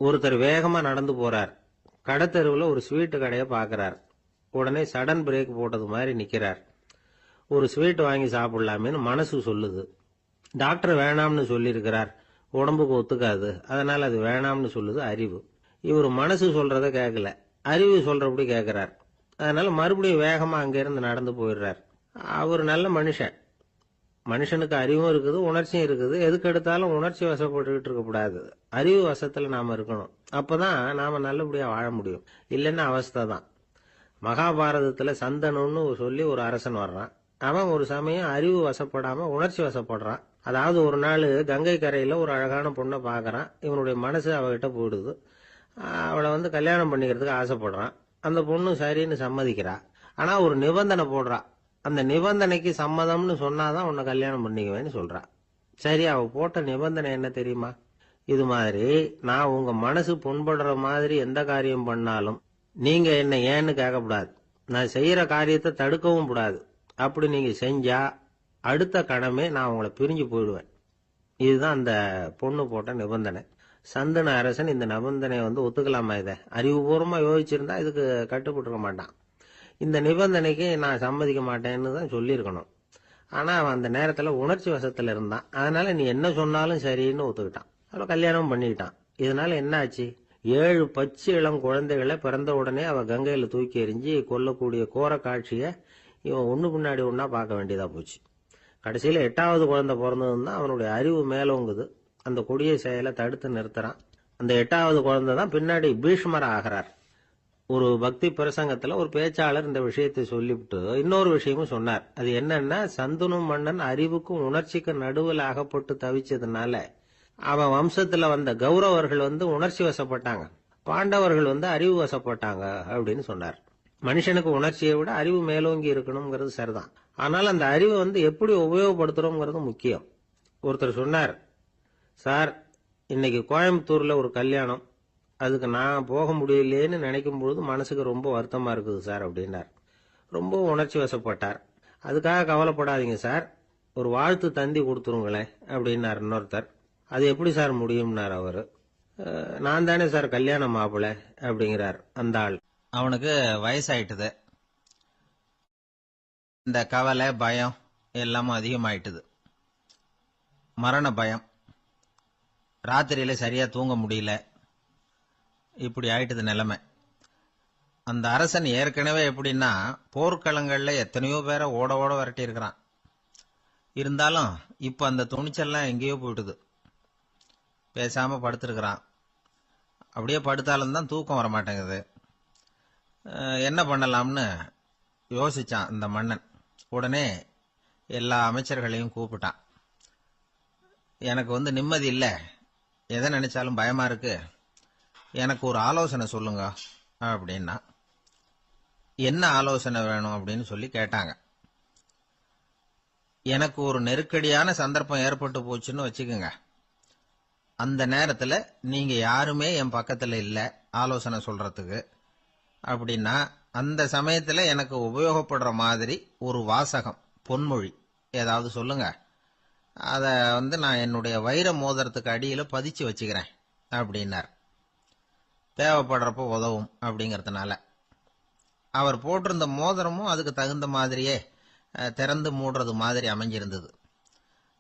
ஒருத்தர் வேகமா நடந்து போறார். கடத்தெருவுல ஒரு ஸ்வீட்டு கடையை பார்க்கறார். உடனே சடன் பிரேக் போட்டது மாதிரி நிக்கிறார். ஒரு ஸ்வீட் வாங்கி சாப்பிடலாமேன்னு மனசு சொல்லுது. டாக்டர் வேணாம்னு சொல்லியிருக்கிறார், உடம்புக்கு ஒத்துக்காது, அதனால அது வேணாம்னு சொல்லுது அறிவு. இவர் மனசு சொல்றத கேட்கல, அறிவு சொல்றபடி கேட்கிறார். அதனால மறுபடியும் வேகமா அங்கிருந்து நடந்து போயிடுறார். அவர் நல்ல மனுஷன். மனுஷனுக்கு அறிவும் இருக்குது, உணர்ச்சியும் இருக்குது. எதுக்கு எடுத்தாலும் உணர்ச்சி வசப்பட்டுக்கிட்டு இருக்கக்கூடாது. அறிவு வசத்துல நாம இருக்கணும். அப்பதான் நாம நல்லபடியா வாழ முடியும். இல்லைன்னா அவஸ்தை தான். மகாபாரதத்துல சந்தனுன்னு சொல்லி ஒரு அரசன் வர்றான். அவன் ஒரு சமயம் அறிவு வசப்படாம உணர்ச்சி வசப்படுறான். அதாவது ஒரு நாள் கங்கை கரையில ஒரு அழகான பொண்ணை பாக்குறான். இவனுடைய மனசு அவகிட்ட போயிடுது. அவளை கல்யாணம் பண்ணிக்கிறதுக்கு ஆசைப்படுறான். அந்த பொண்ணு சரின்னு சம்மதிக்கிறா. ஆனா ஒரு நிபந்தனை போடுறா. அந்த நிபந்தனைக்கு சம்மதம்னு சொன்னாதான் உன்னை கல்யாணம் பண்ணிக்குவேன்னு சொல்றா. சரி, அவ போட்ட நிபந்தனை என்ன தெரியுமா? இது மாதிரி நான் உங்க மனசு புண்படுற மாதிரி எந்த காரியம் பண்ணாலும் நீங்க என்ன ஏன்னு கேட்கக்கூடாது. நான் செய்யற காரியத்தை தடுக்கவும் கூடாது. அப்படி நீங்க செஞ்சா அடுத்த கணமே நான் உங்களை பிரிஞ்சு போயிடுவேன். இதுதான் அந்த பொண்ணு போட்ட நிபந்தனை. சந்தன அரசன் இந்த நிபந்தனையை ஒத்துக்கலாமா? இதை அறிவுபூர்வமா யோசிச்சிருந்தா இதுக்கு கட்டுப்பட்டுக்க மாட்டான். இந்த நிபந்தனைக்கு நான் சம்மதிக்க மாட்டேன்னு தான் சொல்லியிருக்கணும். ஆனா அவன் அந்த நேரத்துல உணர்ச்சி வசத்துல இருந்தான். அதனால நீ என்ன சொன்னாலும் சரின்னு ஒத்துக்கிட்டான். அவளை கல்யாணம் பண்ணிக்கிட்டான். இதனால என்ன ஆச்சு? 7 பச்சை இளம் குழந்தைகளை பிறந்த உடனே அவ கங்கையில தூக்கி எறிஞ்சி கொல்லக்கூடிய கோர காட்சிய இவன் ஒண்ணு பின்னாடி ஒன்னா பார்க்க வேண்டியதா போச்சு. கடைசியில 8வது குழந்தை பிறந்ததுன்னு தான் அவனுடைய அறிவு மேலோங்குது. அந்த கொடிய செயலை தடுத்து நிறுத்துறான். அந்த 8வது குழந்தை தான் பின்னாடி பீஷ்மர் ஆகிறார். ஒரு பக்தி பிரசங்கத்துல ஒரு பேச்சாளர் இந்த விஷயத்தை சொல்லிவிட்டு இன்னொரு விஷயமும் சொன்னார். அது என்னன்னா, சந்தனு மன்னன் அறிவுக்கும் உணர்ச்சிக்கும் நடுவில் அகப்பட்டு தவிச்சதுனால அவன் வம்சத்துல வந்த கௌரவர்கள் உணர்ச்சி வசப்பட்டாங்க, பாண்டவர்கள் அறிவு வசப்பட்டாங்க அப்படின்னு சொன்னார். மனுஷனுக்கு உணர்ச்சியை விட அறிவு மேலோங்கி இருக்கணுங்கிறது சரிதான். ஆனால் அந்த அறிவை எப்படி உபயோகப்படுத்துறோம்ங்கிறது முக்கியம். ஒருத்தர் சொன்னார், சார் இன்னைக்கு கோயம்புத்தூர்ல ஒரு கல்யாணம், அதுக்கு நான் போக முடியலேன்னு நினைக்கும் பொழுது மனசுக்கு ரொம்ப வருத்தமா இருக்குது சார் அப்படின்னார். ரொம்ப உணர்ச்சி வசப்பட்டார். அதுக்காக கவலைப்படாதீங்க சார், ஒரு வாழ்த்து தந்தி கொடுத்துருங்களேன் அப்படின்னார் இன்னொருத்தர். அது எப்படி சார் முடியும்னார் அவரு. நான் தானே சார் கல்யாண மாப்பிள்ள அப்படிங்கிறார் அந்த ஆள். அவனுக்கு வயசாயிட்டுது. இந்த கவலை பயம் எல்லாமும் அதிகமாயிட்டுது. மரண பயம், ராத்திரியில சரியா தூங்க முடியல, இப்படி ஆயிட்டது நிலைமை. அந்த அரசன் ஏற்கனவே எப்படின்னா போர்க்களங்கள்ல எத்தனையோ பேரை ஓட ஓட விரட்டி இருக்கிறான். இருந்தாலும் இப்ப அந்த துணிச்சல்லாம் எங்கேயோ போயிட்டுது. பேசாம படுத்திருக்கிறான். அப்படியே படுத்தாலும் தான் தூக்கம் வர மாட்டேங்குது. என்ன பண்ணலாம்னு யோசிச்சான் இந்த மன்னன். உடனே எல்லா அமைச்சர்களையும் கூப்பிட்டான். எனக்கு நிம்மதி இல்லை, எதை நினைச்சாலும் பயமா இருக்கு, எனக்கு ஒரு ஆலோசனை சொல்லுங்க அப்படின்னா. என்ன ஆலோசனை வேணும் அப்படின்னு சொல்லி கேட்டாங்க. எனக்கு ஒரு நெருக்கடியான சந்தர்ப்பம் ஏற்பட்டு போச்சுன்னு வச்சுக்கோங்க. அந்த நேரத்துல நீங்க யாருமே என் பக்கத்துல இல்ல ஆலோசனை சொல்றதுக்கு அப்படின்னா, அந்த சமயத்துல எனக்கு உபயோகப்படுற மாதிரி ஒரு வாசகம், பொன்மொழி ஏதாவது சொல்லுங்க. அத நான் என்னுடைய வைர மோதிரத்துக்கு அடியில பதிச்சு வச்சுக்கிறேன் அப்படின்னார். தேவைப்படுறப்ப உதவும் அப்படிங்கறதுனால. அவர் போட்டிருந்த மோதிரமும் அதுக்கு தகுந்த மாதிரியே திறந்து மூடுறது மாதிரி அமைஞ்சிருந்தது.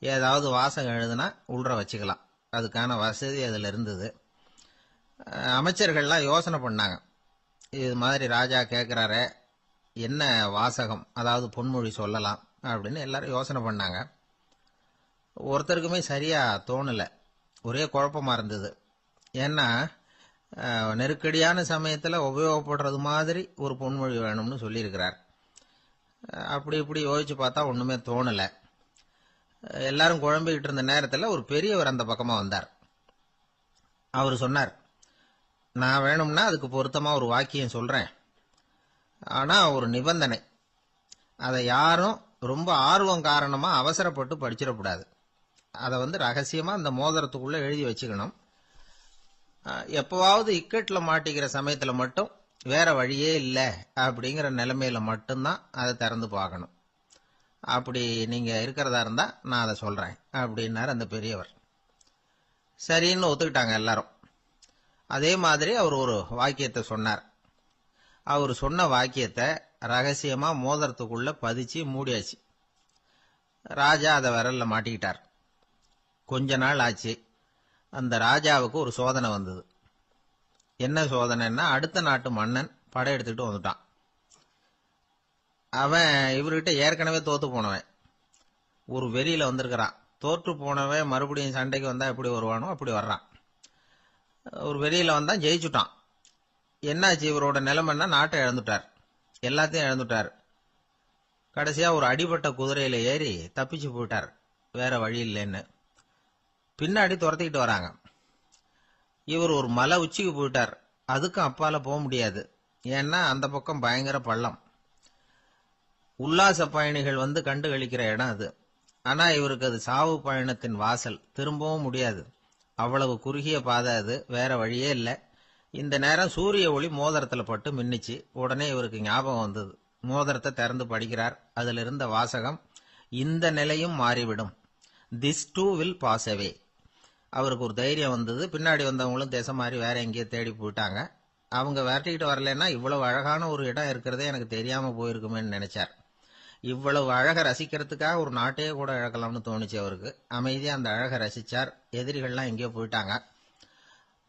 ஏதாவது வாசகம் எழுதுனா உள்ற வச்சுக்கலாம், அதுக்கான வசதி அதுல இருந்தது. அமைச்சர்கள்லாம் யோசனை பண்ணாங்க. இது மாதிரி ராஜா கேட்கிறாரே, என்ன வாசகம், அதாவது பொன்மொழி சொல்லலாம் அப்படின்னு எல்லாரும் யோசனை பண்ணாங்க. ஒருத்தருக்குமே சரியா தோணல, ஒரே குழப்பமா இருந்தது. ஏன்னா நெருக்கடியான சமயத்துல உபயோகப்படுறது மாதிரி ஒரு பொன்மொழி வேணும்னு சொல்லியிருக்கிறார். அப்படி இப்படி யோசிச்சு பார்த்தா ஒண்ணுமே தோணல. எல்லாரும் குழம்பிக்கிட்டு இருந்த நேரத்துல ஒரு பெரியவர் அந்த பக்கமா வந்தார். அவர் சொன்னார், நான் வேணும்னா அதுக்கு பொருத்தமா ஒரு வாக்கியம் சொல்றேன், ஆனா ஒரு நிபந்தனை. அதை யாரும் ரொம்ப ஆர்வம் காரணமா அவசரப்பட்டு படிச்சிடக்கூடாது. அதை ரகசியமா அந்த மோதிரத்துக்குள்ள எழுதி வச்சுக்கணும். எப்பவாவது இக்கட்ல மாட்டிக்கிற சமயத்துல மட்டும், வேற வழியே இல்லை அப்படிங்கிற நிலைமையில மட்டும்தான் அதை திறந்து பார்க்கணும். அப்படி நீங்க இருக்கிறதா இருந்தா நான் அதை சொல்றேன் அப்படின்னாரு அந்த பெரியவர். சரின்னு ஒத்துக்கிட்டாங்க எல்லாரும். அதே மாதிரி அவர் ஒரு வாக்கியத்தை சொன்னார். அவர் சொன்ன வாக்கியத்தை ரகசியமா மோதிரத்துக்குள்ள பதிச்சு மூடியாச்சு. ராஜா அதை விரல்ல மாட்டிக்கிட்டார். கொஞ்ச நாள் ஆச்சு. அந்த ராஜாவுக்கு ஒரு சோதனை வந்தது. என்ன சோதனைன்னா, அடுத்த நாட்டு மன்னன் படையெடுத்துக்கிட்டு வந்துட்டான். அவன் இவர்கிட்ட ஏற்கனவே தோத்து போனவன், ஒரு வெறியில வந்திருக்கிறான். தோற்று போனவன் மறுபடியும் சண்டைக்கு வந்தா எப்படி வருவானோ அப்படி வர்றான். ஒரு வெறியில வந்தா ஜெயிச்சுட்டான். என்னாச்சு இவரோட நிலைமைன்னா, நாட்டை இழந்துட்டார், எல்லாத்தையும் இழந்துட்டார். கடைசியா ஒரு அடிபட்ட குதிரையில ஏறி தப்பிச்சு போயிட்டார், வேற வழி இல்லைன்னு. பின்னாடி துரத்திக்கிட்டு வராங்க. இவர் ஒரு மலை உச்சிக்கு போயிட்டார். அதுக்கும் அப்பால போக முடியாது, ஏன்னா அந்த பக்கம் பயங்கர பள்ளம். உல்லாச பயணிகள் வந்து கண்டு கழிக்கிற இடம் அது. ஆனா இவருக்கு அது சாவு பயணத்தின் வாசல், திரும்பவும் முடியாது. அவ்வளவு குறுகிய பாதை அது, வேற வழியே இல்லை. இந்த நேரம் சூரிய ஒளி மோதிரத்துல பட்டு மின்னிச்சு. உடனே இவருக்கு ஞாபகம் வந்தது. மோதிரத்தை திறந்து படிக்கிறார். அதுல இருந்த வாசகம், இந்த நிலையும் மாறிவிடும், this too will pass away. அவருக்கு ஒரு தைரியம் வந்தது. பின்னாடி வந்தவங்களும் திசை மாறி வேற எங்கேயோ தேடி போயிட்டாங்க. அவங்க விரட்டிக்கிட்டு வரலன்னா இவ்வளவு அழகான ஒரு இடம் இருக்கிறதே எனக்கு தெரியாம போயிருக்குமேன்னு நினைச்சார். இவ்வளவு அழகை ரசிக்கிறதுக்காக ஒரு நாட்டையே கூட இழக்கலாம்னு தோணுச்சு அவருக்கு. அமைதியா அந்த அழகை ரசிச்சார். எதிரிகள்லாம் எங்கேயோ போயிட்டாங்க.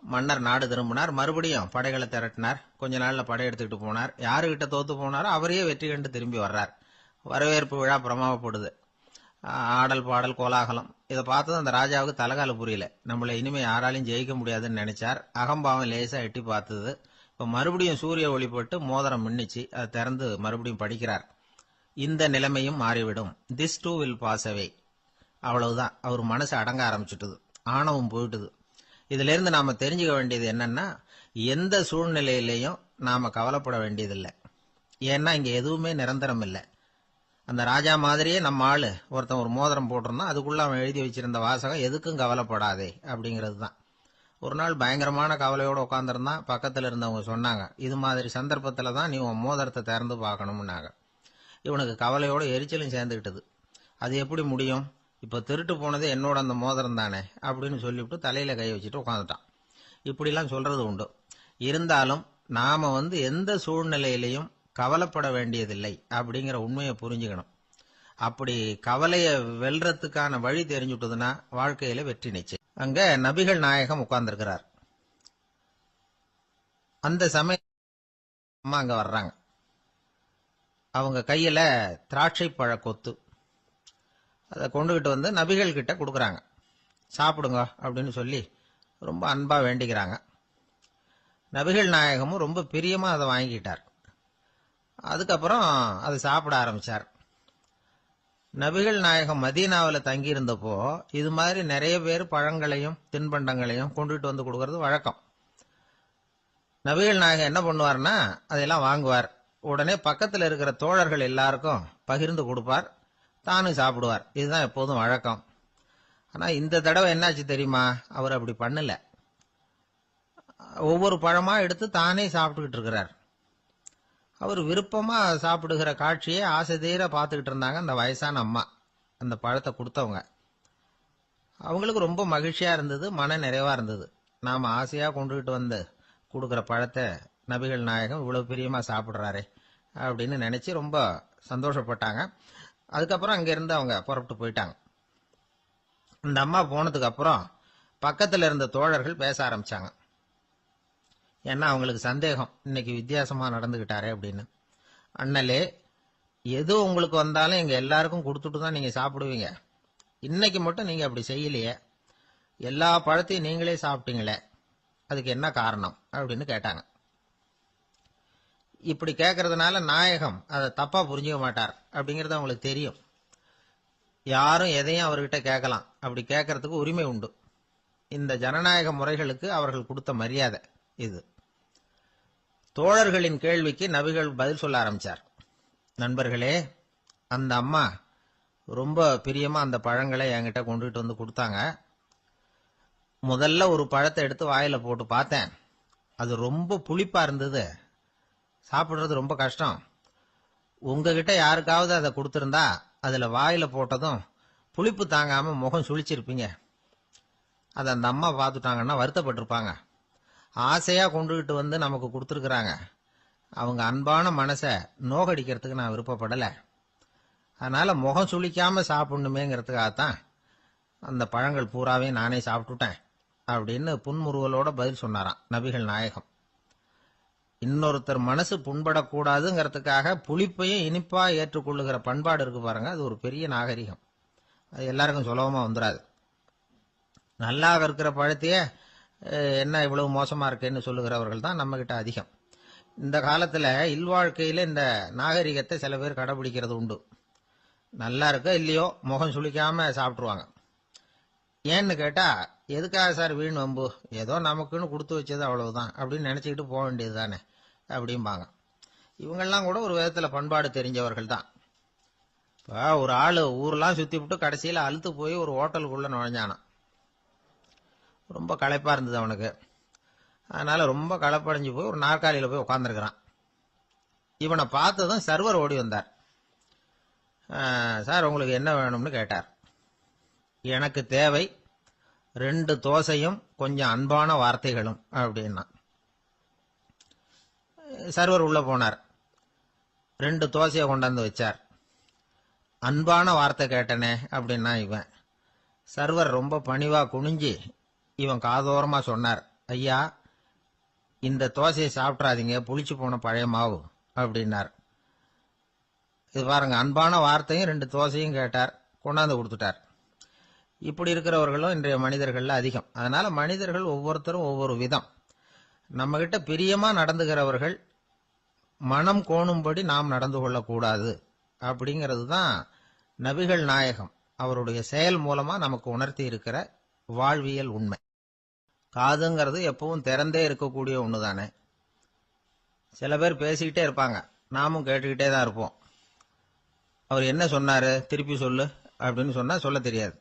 மன்னர் நாடு திரும்பினார். மறுபடியும் படைகளை திரட்டினார். கொஞ்ச நாள்ல படை எடுத்துக்கிட்டு போனார். யாருகிட்ட தோத்து போனாரோ அவரையே வெற்றி கண்டு திரும்பி வர்றார். வரவேற்பு விழா பிரமாவப்படுது. ஆடல் பாடல் கோலாகலம். இதை பார்த்தது அந்த ராஜாவுக்கு தலகால புரியல. நம்மளை இனிமே யாராலையும் ஜெயிக்க முடியாதுன்னு நினைச்சார். அகம்பாவம் லேசா எட்டி பார்த்தது. இப்ப மறுபடியும் சூரிய ஒளிப்பட்டு மோதிரம் மின்னிச்சு. அதை திறந்து மறுபடியும் படிக்கிறார். இந்த நிலைமையும் மாறிவிடும், this too will pass away. அவ்வளவுதான். அவர் மனசு அடங்க ஆரம்பிச்சுட்டுது, ஆணவம் போயிட்டுது. இதுல இருந்து நாம தெரிஞ்சுக்க வேண்டியது என்னன்னா, எந்த சூழ்நிலையிலையும் நாம கவலைப்பட வேண்டியதில்லை. ஏன்னா இங்க எதுவுமே நிரந்தரம் இல்லை. அந்த ராஜா மாதிரியே நம்ம ஆளு ஒருத்தன் ஒரு மோதிரம் போட்டிருந்தான். அதுக்குள்ள அவன் எழுதி வச்சிருந்த வாசகம், எதுக்கும் கவலைப்படாதே அப்படிங்கிறது தான். ஒரு நாள் பயங்கரமான கவலையோட உட்காந்துருந்தான். பக்கத்துல இருந்தவங்க சொன்னாங்க, இது மாதிரி சந்தர்ப்பத்துல தான் நீ உன் மோதிரத்தை திறந்து பார்க்கணும்னாங்க. இவனுக்கு கவலையோட எரிச்சலும் சேர்ந்துகிட்டது. அது எப்படி முடியும், இப்ப திருட்டு போனது என்னோட அந்த மோதிரம் தானே அப்படின்னு சொல்லிவிட்டு தலையில கை வச்சுட்டு உட்காந்துட்டான். இப்படிலாம் சொல்றது உண்டு. இருந்தாலும் நாம எந்த சூழ்நிலையிலையும் கவலைப்பட வேண்டியதில்லை அப்படிங்கிற உண்மையை புரிஞ்சுக்கணும். அப்படி கவலைய வெல்றதுக்கான வழி தெரிஞ்சுட்டதுன்னா வாழ்க்கையில வெற்றி நிச்சயம். அங்க நபிகள் நாயகம் உட்கார்ந்திருக்கிறார். அந்த சமயம் அம்மா அங்க வர்றாங்க. அவங்க கையில திராட்சை பழ கொத்து, அதை கொண்டுகிட்டு நபிகள் கிட்ட கொடுக்குறாங்க. சாப்பிடுங்க அப்படின்னு சொல்லி ரொம்ப அன்பா வேண்டிக்கிறாங்க. நபிகள் நாயகமும் ரொம்ப பிரியமா அதை வாங்கிக்கிட்டார். அதுக்கப்புறம் அதை சாப்பிட ஆரம்பிச்சார். நபிகள் நாயகம் மதீனாவில் தங்கி இருந்தப்போ இது மாதிரி நிறைய பேர் பழங்களையும் தின்பண்டங்களையும் கொண்டுட்டு வந்து கொடுக்கறது வழக்கம். நபிகள் நாயகம் என்ன பண்ணுவார்னா, அதையெல்லாம் வாங்குவார். உடனே பக்கத்தில் இருக்கிற தோழர்கள் எல்லாருக்கும் பகிர்ந்து கொடுப்பார், தானும் சாப்பிடுவார். இதுதான் எப்போதும் வழக்கம். ஆனா இந்த தடவை என்னாச்சு தெரியுமா, அவர் அப்படி பண்ணல. ஒவ்வொரு பழமா எடுத்து தானே சாப்பிட்டுக்கிட்டு இருக்கிறார். அவர் விருப்பமா சாப்பிடுகிற காட்சியை ஆசை தீர பார்த்துக்கிட்டு இருந்தாங்க அந்த வயசான அம்மா, அந்த பழத்தை கொடுத்தவங்க. அவங்களுக்கு ரொம்ப மகிழ்ச்சியா இருந்தது, மன நிறைவா இருந்தது. நாம ஆசையா கொண்டுகிட்டு வந்து கொடுக்குற பழத்தை நபிகள் நாயகம் இவ்வளவு பிரியமா சாப்பிடுறாரே அப்படின்னு நினைச்சு ரொம்ப சந்தோஷப்பட்டாங்க. அதுக்கப்புறம் அங்கிருந்து அவங்க புறப்பட்டு போயிட்டாங்க. இந்த அம்மா போனதுக்கு அப்புறம் பக்கத்துல இருந்த தோழர்கள் பேச ஆரம்பிச்சாங்க. ஏன்னா அவங்களுக்கு சந்தேகம், இன்னைக்கு வித்தியாசமா நடந்துகிட்டாரே அப்படின்னு. அண்ணலே, எது உங்களுக்கு வந்தாலும் எங்க எல்லாருக்கும் கொடுத்துட்டு தான் நீங்க சாப்பிடுவீங்க. இன்னைக்கு மட்டும் நீங்க அப்படி செய்யலையே, எல்லா பழத்தையும் நீங்களே சாப்பிட்டீங்களே, அதுக்கு என்ன காரணம் அப்படின்னு கேட்டாங்க. இப்படி கேட்கறதுனால நாயகம் அதை தப்பா புரிஞ்சுக்க மாட்டார் அப்படிங்கறது அவங்களுக்கு தெரியும். யாரும் எதையும் அவர்கிட்ட கேட்கலாம், அப்படி கேட்கறதுக்கு உரிமை உண்டு. இந்த ஜனநாயக முறைகளுக்கு அவர்கள் கொடுத்த மரியாதை இது. தோழர்களின் கேள்விக்கு நபிகள் பதில் சொல்ல ஆரம்பிச்சார். நண்பர்களே, அந்த அம்மா ரொம்ப பிரியமா அந்த பழங்களை என்கிட்ட கொண்டுகிட்டு வந்து கொடுத்தாங்க. முதல்ல ஒரு பழத்தை எடுத்து வாயில போட்டு பார்த்தேன். அது ரொம்ப புளிப்பா இருந்தது, சாப்பிடுறது ரொம்ப கஷ்டம். உங்ககிட்ட யாருக்காவது அதை கொடுத்திருந்தா அதுல வாயில போட்டதும் புளிப்பு தாங்காம முகம் சுழிச்சிருப்பீங்க. அதை அந்த அம்மா பார்த்துட்டாங்கன்னா வருத்தப்பட்டிருப்பாங்க. ஆசையா கொண்டுகிட்டு வந்து நமக்கு கொடுத்துருக்குறாங்க. அவங்க அன்பான மனசை நோகடிக்கிறதுக்கு நான் விருப்பப்படலை. அதனால முகம் சுளிக்காம சாப்பிடணுமேங்கிறதுக்காகத்தான் அந்த பழங்கள் பூராவே நானே சாப்பிட்டுட்டேன் அப்படின்னு புன்முறுவலோட பதில் சொன்னாராம் நபிகள் நாயகம். இன்னொருத்தர் மனசு புண்படக்கூடாதுங்கிறதுக்காக புளிப்பையும் இனிப்பா ஏற்றுக்கொள்ளுகிற பண்பாடு இருக்கு பாருங்க, அது ஒரு பெரிய நாகரிகம். அது எல்லாருக்கும் சுலபமா வந்துடாது. நல்லா இருக்கிற பழத்தையே என்ன இவ்வளவு மோசமா இருக்கேன்னு சொல்லுகிறவர்கள் தான் நம்ம கிட்ட அதிகம். இந்த காலத்துல இல்வாழ்க்கையில இந்த நாகரிகத்தை சில பேர் கடைபிடிக்கிறது உண்டு. நல்லா இருக்க இல்லையோ முகம் சுளிக்காம சாப்பிட்டுருவாங்க. ஏன்னு கேட்டா, எதுக்காக சார் வீண் வம்பு, ஏதோ நமக்குன்னு கொடுத்து வச்சது அவ்வளவுதான் அப்படின்னு நினைச்சுக்கிட்டு போக வேண்டியது தானே அப்படிம்பாங்க. இவங்கெல்லாம் கூட ஒரு விதத்துல பண்பாடு தெரிஞ்சவர்கள் தான். இப்போ ஒரு ஆளு ஊரெல்லாம் சுத்தி விட்டு கடைசியில் அழுத்து போய் ஒரு ஹோட்டலுக்குள்ள நுழைஞ்சானான். ரொம்ப களைப்பா இருந்தது அவனுக்கு. அதனால ரொம்ப களைப்படைஞ்சு போய் ஒரு நாற்காலியில போய் உட்காந்துருக்கிறான். இவனை பார்த்ததும் சர்வர் ஓடி வந்தார். சார் உங்களுக்கு என்ன வேணும்னு கேட்டார். எனக்கு தேவை 2 தோசையும் கொஞ்சம் அன்பான வார்த்தைகளும் அப்படின்னா. சர்வர் உள்ள போனார். 2 தோசையை கொண்டாந்து வச்சார். அன்பான வார்த்தை கேட்டனே அப்படின்னா இவன். சர்வர் ரொம்ப பணிவா குனிஞ்சு இவன் காதோரமா சொன்னார், ஐயா இந்த தோசையை சாப்பிட்றாதீங்க, புளிச்சு போன பழைய மாவு அப்படின்னார். இது பாருங்க, அன்பான வார்த்தையும் 2 தோசையும் கேட்டார், கொண்டாந்து கொடுத்துட்டார். இப்படி இருக்கிறவர்களும் இன்றைய மனிதர்கள்ல அதிகம். அதனால மனிதர்கள் ஒவ்வொருத்தரும் ஒவ்வொரு விதம். நம்ம கிட்ட பிரியமா நடந்துகிறவர்கள் மனம் கோணும்படி நாம் நடந்து கொள்ளக்கூடாது அப்படிங்கிறது தான் நபிகள் நாயகம் அவருடைய செயல் மூலமா நமக்கு உணர்த்தி இருக்கிற வாழ்வியல் உண்மை. காதுங்கிறது எப்பவும் திறந்தே இருக்கக்கூடிய ஒண்ணுதானே. சில பேர் பேசிக்கிட்டே இருப்பாங்க, நாமும் கேட்டுக்கிட்டே தான் இருப்போம். அவர் என்ன சொன்னாரு திருப்பி சொல்லு அப்படின்னு சொன்னா சொல்ல தெரியாது.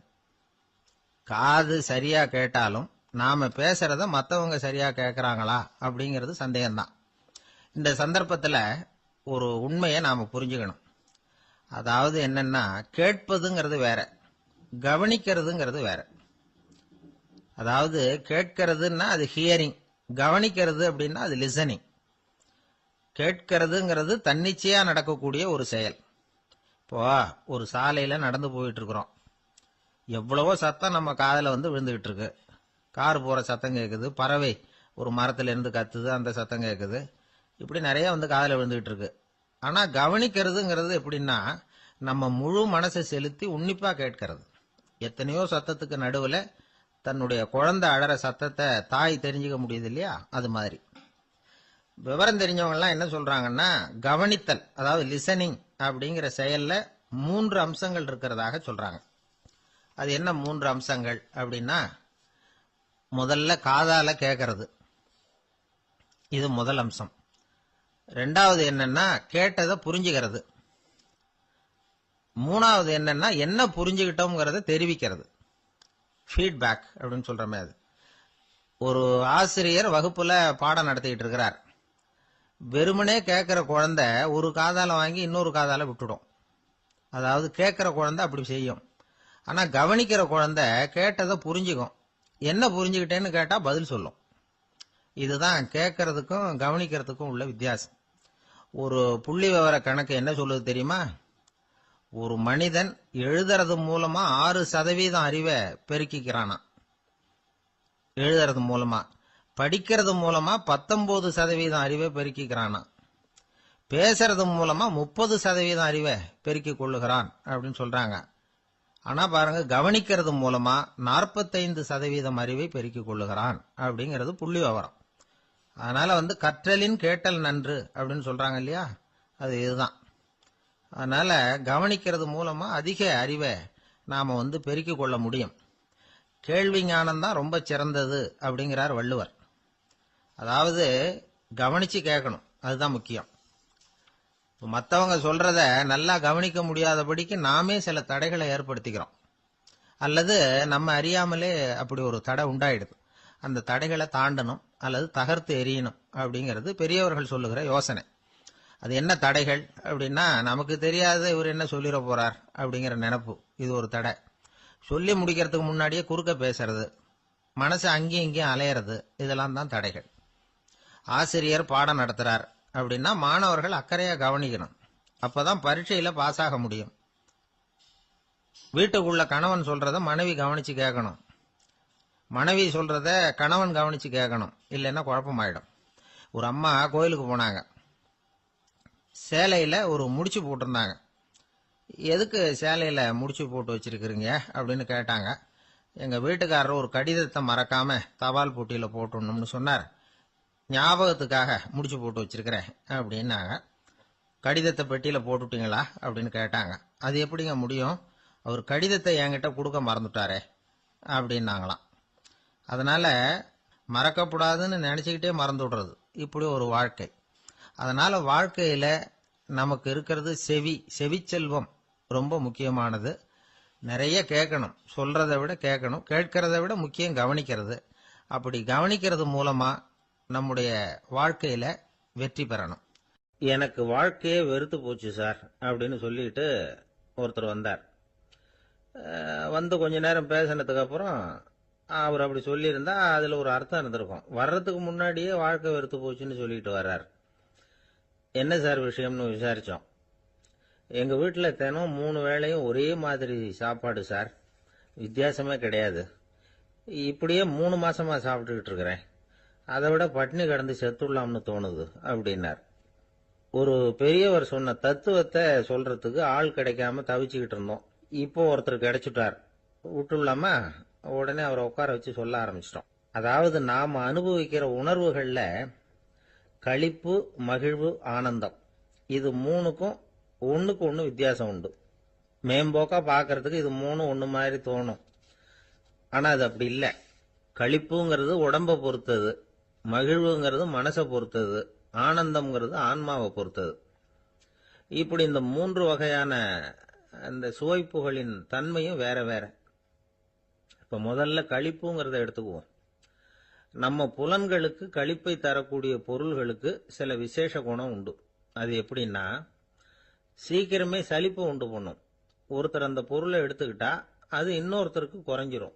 காது சரியா கேட்டாலும் நாம பேசுறத மற்றவங்க சரியா கேட்கறாங்களா அப்படிங்கிறது சந்தேகம்தான். இந்த சந்தர்ப்பத்துல ஒரு உண்மையை நாம புரிஞ்சுக்கணும். அதாவது என்னன்னா, கேட்பதுங்கிறது வேற, கவனிக்கிறதுங்கிறது வேற. அதாவது கேட்கறதுன்னா அது ஹியரிங், கவனிக்கிறது அப்படின்னா அது லிசனிங். கேட்கறதுங்கிறது தன்னிச்சையா நடக்கக்கூடிய ஒரு செயல். இப்போ ஒரு சாலையில நடந்து போயிட்டு இருக்கிறோம். எவ்வளவோ சத்தம் நம்ம காதுல விழுந்துகிட்டு இருக்கு. கார் போற சத்தம் கேட்குது, பறவை ஒரு மரத்துல இருந்து கத்துது, அந்த சத்தம் கேட்குது. இப்படி நிறைய காதுல விழுந்துகிட்டு இருக்கு. ஆனா கவனிக்கிறதுங்கிறது எப்படின்னா, நம்ம முழு மனசை செலுத்தி உன்னிப்பா கேட்கறது. எத்தனையோ சத்தத்துக்கு நடுவுல தன்னுடைய குழந்தை அழற சத்தத்தை தாய் தெரிஞ்சுக்க முடியுது இல்லையா, அது மாதிரி. விவரம் தெரிஞ்சவங்க எல்லாம் என்ன சொல்றாங்கன்னா, கவனித்தல் அதாவது லிசனிங் அப்படிங்கிற செயல்ல 3 அம்சங்கள் இருக்கிறதாக சொல்றாங்க. அது என்ன 3 அம்சங்கள் அப்படின்னா, முதல்ல காதால கேட்கறது, இது முதல் அம்சம். 2வது என்னன்னா கேட்டதை புரிஞ்சுக்கிறது. 3வது என்னன்னா என்ன புரிஞ்சுக்கிட்டோம்ங்கிறத தெரிவிக்கிறது, ஃபீட்பேக் அப்படின்னு சொல்றமே. அது ஒரு ஆசிரியர் வகுப்புல பாடம் நடத்திக்கிட்டு இருக்கிறார். வெறுமனே கேட்கிற குழந்தை ஒரு காதால வாங்கி இன்னொரு காதால விட்டுடும். அதாவது கேட்கிற குழந்தை அப்படி செய்யும். ஆனா கவனிக்கிற குழந்தை கேட்டதை புரிஞ்சுக்கும். என்ன புரிஞ்சுக்கிட்டேன்னு கேட்டா பதில் சொல்லும். இதுதான் கேட்கறதுக்கும் கவனிக்கிறதுக்கும் உள்ள வித்தியாசம். ஒரு புள்ளி விவர கணக்கு என்ன சொல்லுது தெரியுமா? ஒரு மனிதன் எழுதுறது மூலமா 6% அறிவை பெருக்கிக்கிறானா, எழுதுறது மூலமா. படிக்கிறது மூலமா 19% அறிவை பெருக்கிக்கிறானா. பேசுறது மூலமா 30% அறிவை பெருக்கிக் கொள்ளுகிறான் அப்படின்னு சொல்றாங்க. ஆனா பாருங்க, கவனிக்கிறது மூலமா 45% அறிவை பெருக்கிக் கொள்ளுகிறான் அப்படிங்கிறது புள்ளி விவரம். அதனால கற்றலின் கேட்டல் நன்று அப்படின்னு சொல்றாங்க இல்லையா, அது இதுதான். அதனால கவனிக்கிறது மூலமா அதிக அறிவை நாம பெருக்கிக் கொள்ள முடியும். கேள்வி ஞானம் தான் ரொம்ப சிறந்தது அப்படிங்கிறார் வள்ளுவர். அதாவது கவனிச்சு கேட்கணும், அதுதான் முக்கியம். மற்றவங்க சொல்றத நல்லா கவனிக்க முடியாதபடிக்கு நாமே சில தடைகளை ஏற்படுத்திக்கிறோம், அல்லது நம்ம அறியாமலே அப்படி ஒரு தடை உண்டாயிடுது. அந்த தடைகளை தாண்டணும் அல்லது தகர்த்து எறியணும் அப்படிங்கிறது பெரியவர்கள் சொல்லுகிற யோசனை. அது என்ன தடைகள் அப்படின்னா, நமக்கு தெரியாத இவர் என்ன சொல்லிட போறார் அப்படிங்கிற நினைப்பு, இது ஒரு தடை. சொல்லி முடிக்கிறதுக்கு முன்னாடியே குறுக்க பேசுறது, மனசு அங்கேயும் இங்கேயும் அலையிறது, இதெல்லாம் தான் தடைகள். ஆசிரியர் பாடம் நடத்துறார் அப்படின்னா மாணவர்கள் அக்கறையா கவனிக்கணும். அப்பதான் பரீட்சையில பாஸ் ஆக முடியும். வீட்டுக்குள்ள கணவன் சொல்றத மனைவி கவனிச்சு கேட்கணும். மனைவி சொல்றத கணவன் கவனிச்சு கேட்கணும். இல்லைன்னா குழப்பமாயிடும். ஒரு அம்மா கோயிலுக்கு போனாங்க. சேலையில ஒரு முடிச்சு போட்டிருந்தாங்க. எதுக்கு சேலையில முடிச்சு போட்டு வச்சிருக்கிறீங்க அப்படின்னு கேட்டாங்க. எங்க வீட்டுக்காரர் ஒரு கடிதத்தை மறக்காம தபால் போட்டியில போட்டுடணும்னு சொன்னார். ஞாபகத்துக்காக முடிச்சு போட்டு வச்சிருக்கிறேன் அப்படின்னாங்க. கடிதத்தை பெட்டியில போட்டுட்டீங்களா அப்படின்னு கேட்டாங்க. அது எப்படிங்க முடியும், அவர் கடிதத்தை என்கிட்ட கொடுக்க மறந்துட்டாரே அப்படின்னாங்களாம். அதனால மறக்கப்படாதுன்னு நினைச்சுக்கிட்டே மறந்து விடுறது இப்படி ஒரு வாழ்க்கை. அதனால வாழ்க்கையில நமக்கு இருக்கிறது செவிச்செல்வம் ரொம்ப முக்கியமானது. நிறைய கேட்கணும், சொல்றதை விட கேட்கணும், கேட்கறத விட முக்கியம் கவனிக்கிறது. அப்படி கவனிக்கிறது மூலமா நம்முடைய வாழ்க்கையில வெற்றி பெறணும். எனக்கு வாழ்க்கையே வெறுத்து போச்சு சார் அப்படின்னு சொல்லிட்டு ஒருத்தர் வந்தார். வந்து கொஞ்ச நேரம் பேசினதுக்கு அப்புறம் அவர் அப்படி சொல்லியிருந்தா அதுல ஒரு அர்த்தம் இருந்திருக்கும். வர்றதுக்கு முன்னாடியே வாழ்க்கை வெறுத்து போச்சுன்னு சொல்லிட்டு வர்றார். என்ன சார் விஷயம்னு விசாரிச்சோம். எங்க வீட்டுல தினம் 3 வேளையும் ஒரே மாதிரி சாப்பாடு சார், வித்தியாசமே கிடையாது. இப்படியே 3 மாசமா சாப்பிட்டுக்கிட்டு இருக்கிறேன். அதை விட பட்டினி கிடந்து செத்துடலாம்னு தோணுது அப்படின்னார். ஒரு பெரியவர் சொன்ன தத்துவத்தை சொல்றதுக்கு ஆள் கிடைக்காம தவிச்சுக்கிட்டு இருந்தோம். இப்போ ஒருத்தர் கிடைச்சிட்டார், விட்டுலாமா? உடனே அவரை உட்கார வச்சு சொல்ல ஆரம்பிச்சிட்டோம். அதாவது நாம அனுபவிக்கிற உணர்வுகள்ல களிப்பு, மகிழ்வு, ஆனந்தம் இது 3க்கும் ஒண்ணுக்கு ஒண்ணு வித்தியாசம் உண்டு. மேம்போக்கா பாக்கிறதுக்கு இது 3 ஒண்ணு மாதிரி தோணும். ஆனா அது அப்படி இல்லை. களிப்புங்கிறது உடம்ப பொறுத்தது, மகிழ்வுங்கிறது மனசை பொறுத்தது, ஆனந்தம்ங்கிறது ஆன்மாவை பொறுத்தது. இப்படி இந்த 3 வகையான அந்த சுவைப்புகளின் தன்மையும் வேற வேற. இப்ப முதல்ல களிப்புங்கிறத எடுத்துக்குவோம். நம்ம புலன்களுக்கு களிப்பை தரக்கூடிய பொருள்களுக்கு சில விசேஷ குணம் உண்டு. அது எப்படின்னா, சீக்கிரமே சலிப்பை உண்டு பண்ணும். ஒருத்தர் அந்த பொருளை எடுத்துக்கிட்டா அது இன்னொருத்தருக்கு குறைஞ்சிரும்.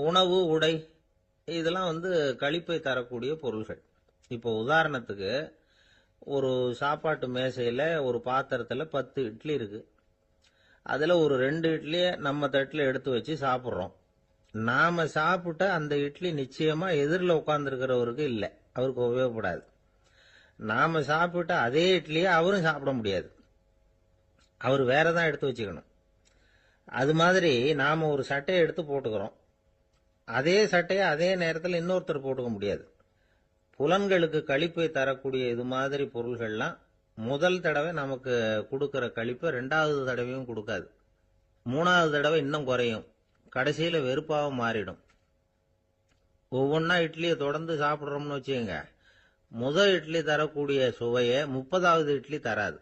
உணவு, உடை இதெல்லாம் களிப்பை தரக்கூடிய பொருள்கள். இப்போ உதாரணத்துக்கு ஒரு சாப்பாட்டு மேசையில ஒரு பாத்திரத்துல 10 இட்லி இருக்கு. அதுல ஒரு 2 இட்லியை நம்ம தட்டுல எடுத்து வச்சு சாப்பிட்றோம். நாம சாப்பிட்ட அந்த இட்லி நிச்சயமா எதிரில் உட்கார்ந்துருக்கிறவருக்கு இல்லை, அவருக்கு உபயோகப்படாது. நாம சாப்பிட்ட அதே இட்லியை அவரும் சாப்பிட முடியாது, அவர் வேறதான் எடுத்து வச்சுக்கணும். அது மாதிரி நாம ஒரு சட்டையை எடுத்து போட்டுக்கிறோம், அதே சட்டையை அதே நேரத்தில் இன்னொருத்தர் போட்டுக்க முடியாது. புலன்களுக்கு களிப்பை தரக்கூடிய இது மாதிரி பொருள்கள்லாம் முதல் தடவை நமக்கு கொடுக்கிற களிப்பை 2வது தடவையும் கொடுக்காது. 3வது தடவை இன்னும் குறையும், கடைசியில வெறுப்பாவும் மாறிடும். ஒவ்வொன்னா இட்லியை தொடர்ந்து சாப்பிட்றோம்னு வச்சுக்கோங்க, முதல் இட்லி தரக்கூடிய சுவையை 30வது இட்லி தராது.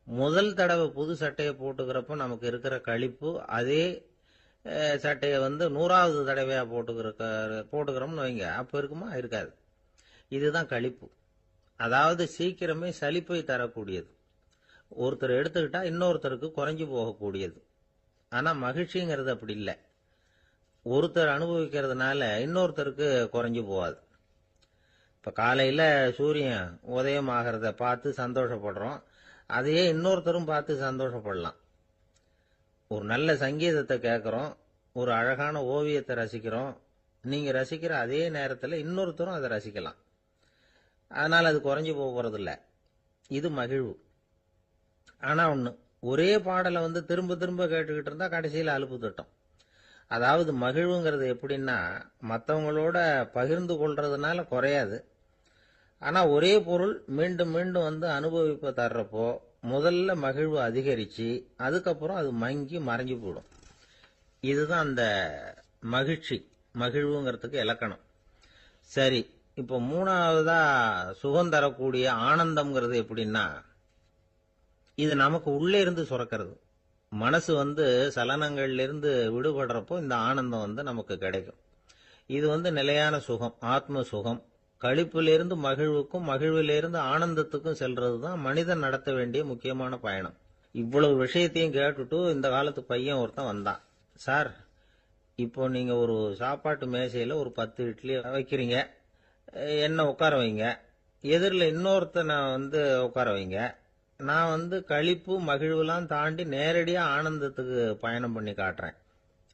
முதல் தடவை புது சட்டையை போட்டுக்கிறப்ப நமக்கு இருக்கிற களிப்பு அதே சட்டையை 100வது தடவையா போட்டுக்கிறோம்னு வைங்க, அப்ப இருக்குமா? இருக்காது. இதுதான் களிப்பு. அதாவது சீக்கிரமே சலிப்பை தரக்கூடியது. ஒருத்தர் எடுத்துக்கிட்டா இன்னொருத்தருக்கு குறைஞ்சு போகக்கூடியது. ஆனா மகிழ்ச்சிங்கிறது அப்படி இல்லை. ஒருத்தர் அனுபவிக்கிறதுனால இன்னொருத்தருக்கு குறைஞ்சு போகாது. இப்ப காலையில சூரியன் உதயம் ஆகிறத பார்த்து சந்தோஷப்படுறோம், அதையே இன்னொருத்தரும் பார்த்து சந்தோஷப்படலாம். ஒரு நல்ல சங்கீதத்தை கேட்கிறோம், ஒரு அழகான ஓவியத்தை ரசிக்கிறோம், நீங்க ரசிக்கிற அதே நேரத்தில் இன்னொருத்தரும் அதை ரசிக்கலாம். அதனால அது குறைஞ்சு போறதில்ல. இது மகிழ்வு. ஆனா ஒண்ணு, ஒரே பாடலை திரும்ப திரும்ப கேட்டுக்கிட்டு இருந்தா கடைசியில் அலுப்பு தட்டும். அதாவது மகிழ்வுங்கிறது எப்படின்னா, மற்றவங்களோட பகிர்ந்து கொள்றதுனால குறையாது. ஆனா ஒரே பொருள் மீண்டும் மீண்டும் அனுபவிப்ப தர்றப்போ முதல்ல மகிழ்வு அதிகரிச்சு அதுக்கப்புறம் அது மங்கி மறைஞ்சு போயிடும். இதுதான் அந்த மகிழ்வுங்கிறதுக்கு இலக்கணம். சரி, இப்போ 3வதா சுகம் தரக்கூடிய ஆனந்தம்ங்கிறது எப்படின்னா, இது நமக்கு உள்ளே இருந்து சுரக்கிறது. மனசு சலனங்கள்ல இருந்து விடுபடுறப்போ இந்த ஆனந்தம் நமக்கு கிடைக்கும். இது நிலையான சுகம், ஆத்ம சுகம். களிப்பிலிருந்து மகிழ்வுக்கும், மகிழ்விலிருந்து ஆனந்தத்துக்கும் செல்றதுதான் மனிதன் நடத்த வேண்டிய முக்கியமான பயணம். இவ்வளவு விஷயத்தையும் கேட்டுட்டு இந்த காலத்து பையன் ஒருத்தன் வந்தான். சார், இப்போ நீங்க ஒரு சாப்பாட்டு மேசையில ஒரு 10 இட்லி வைக்கிறீங்க, என்ன உட்கார வைங்க, எதிரில் இன்னொருத்தனை உட்கார வைங்க. நான் களிப்பு மகிழ்வுலாம் தாண்டி நேரடியா ஆனந்தத்துக்கு பயணம் பண்ணி காட்டுறேன்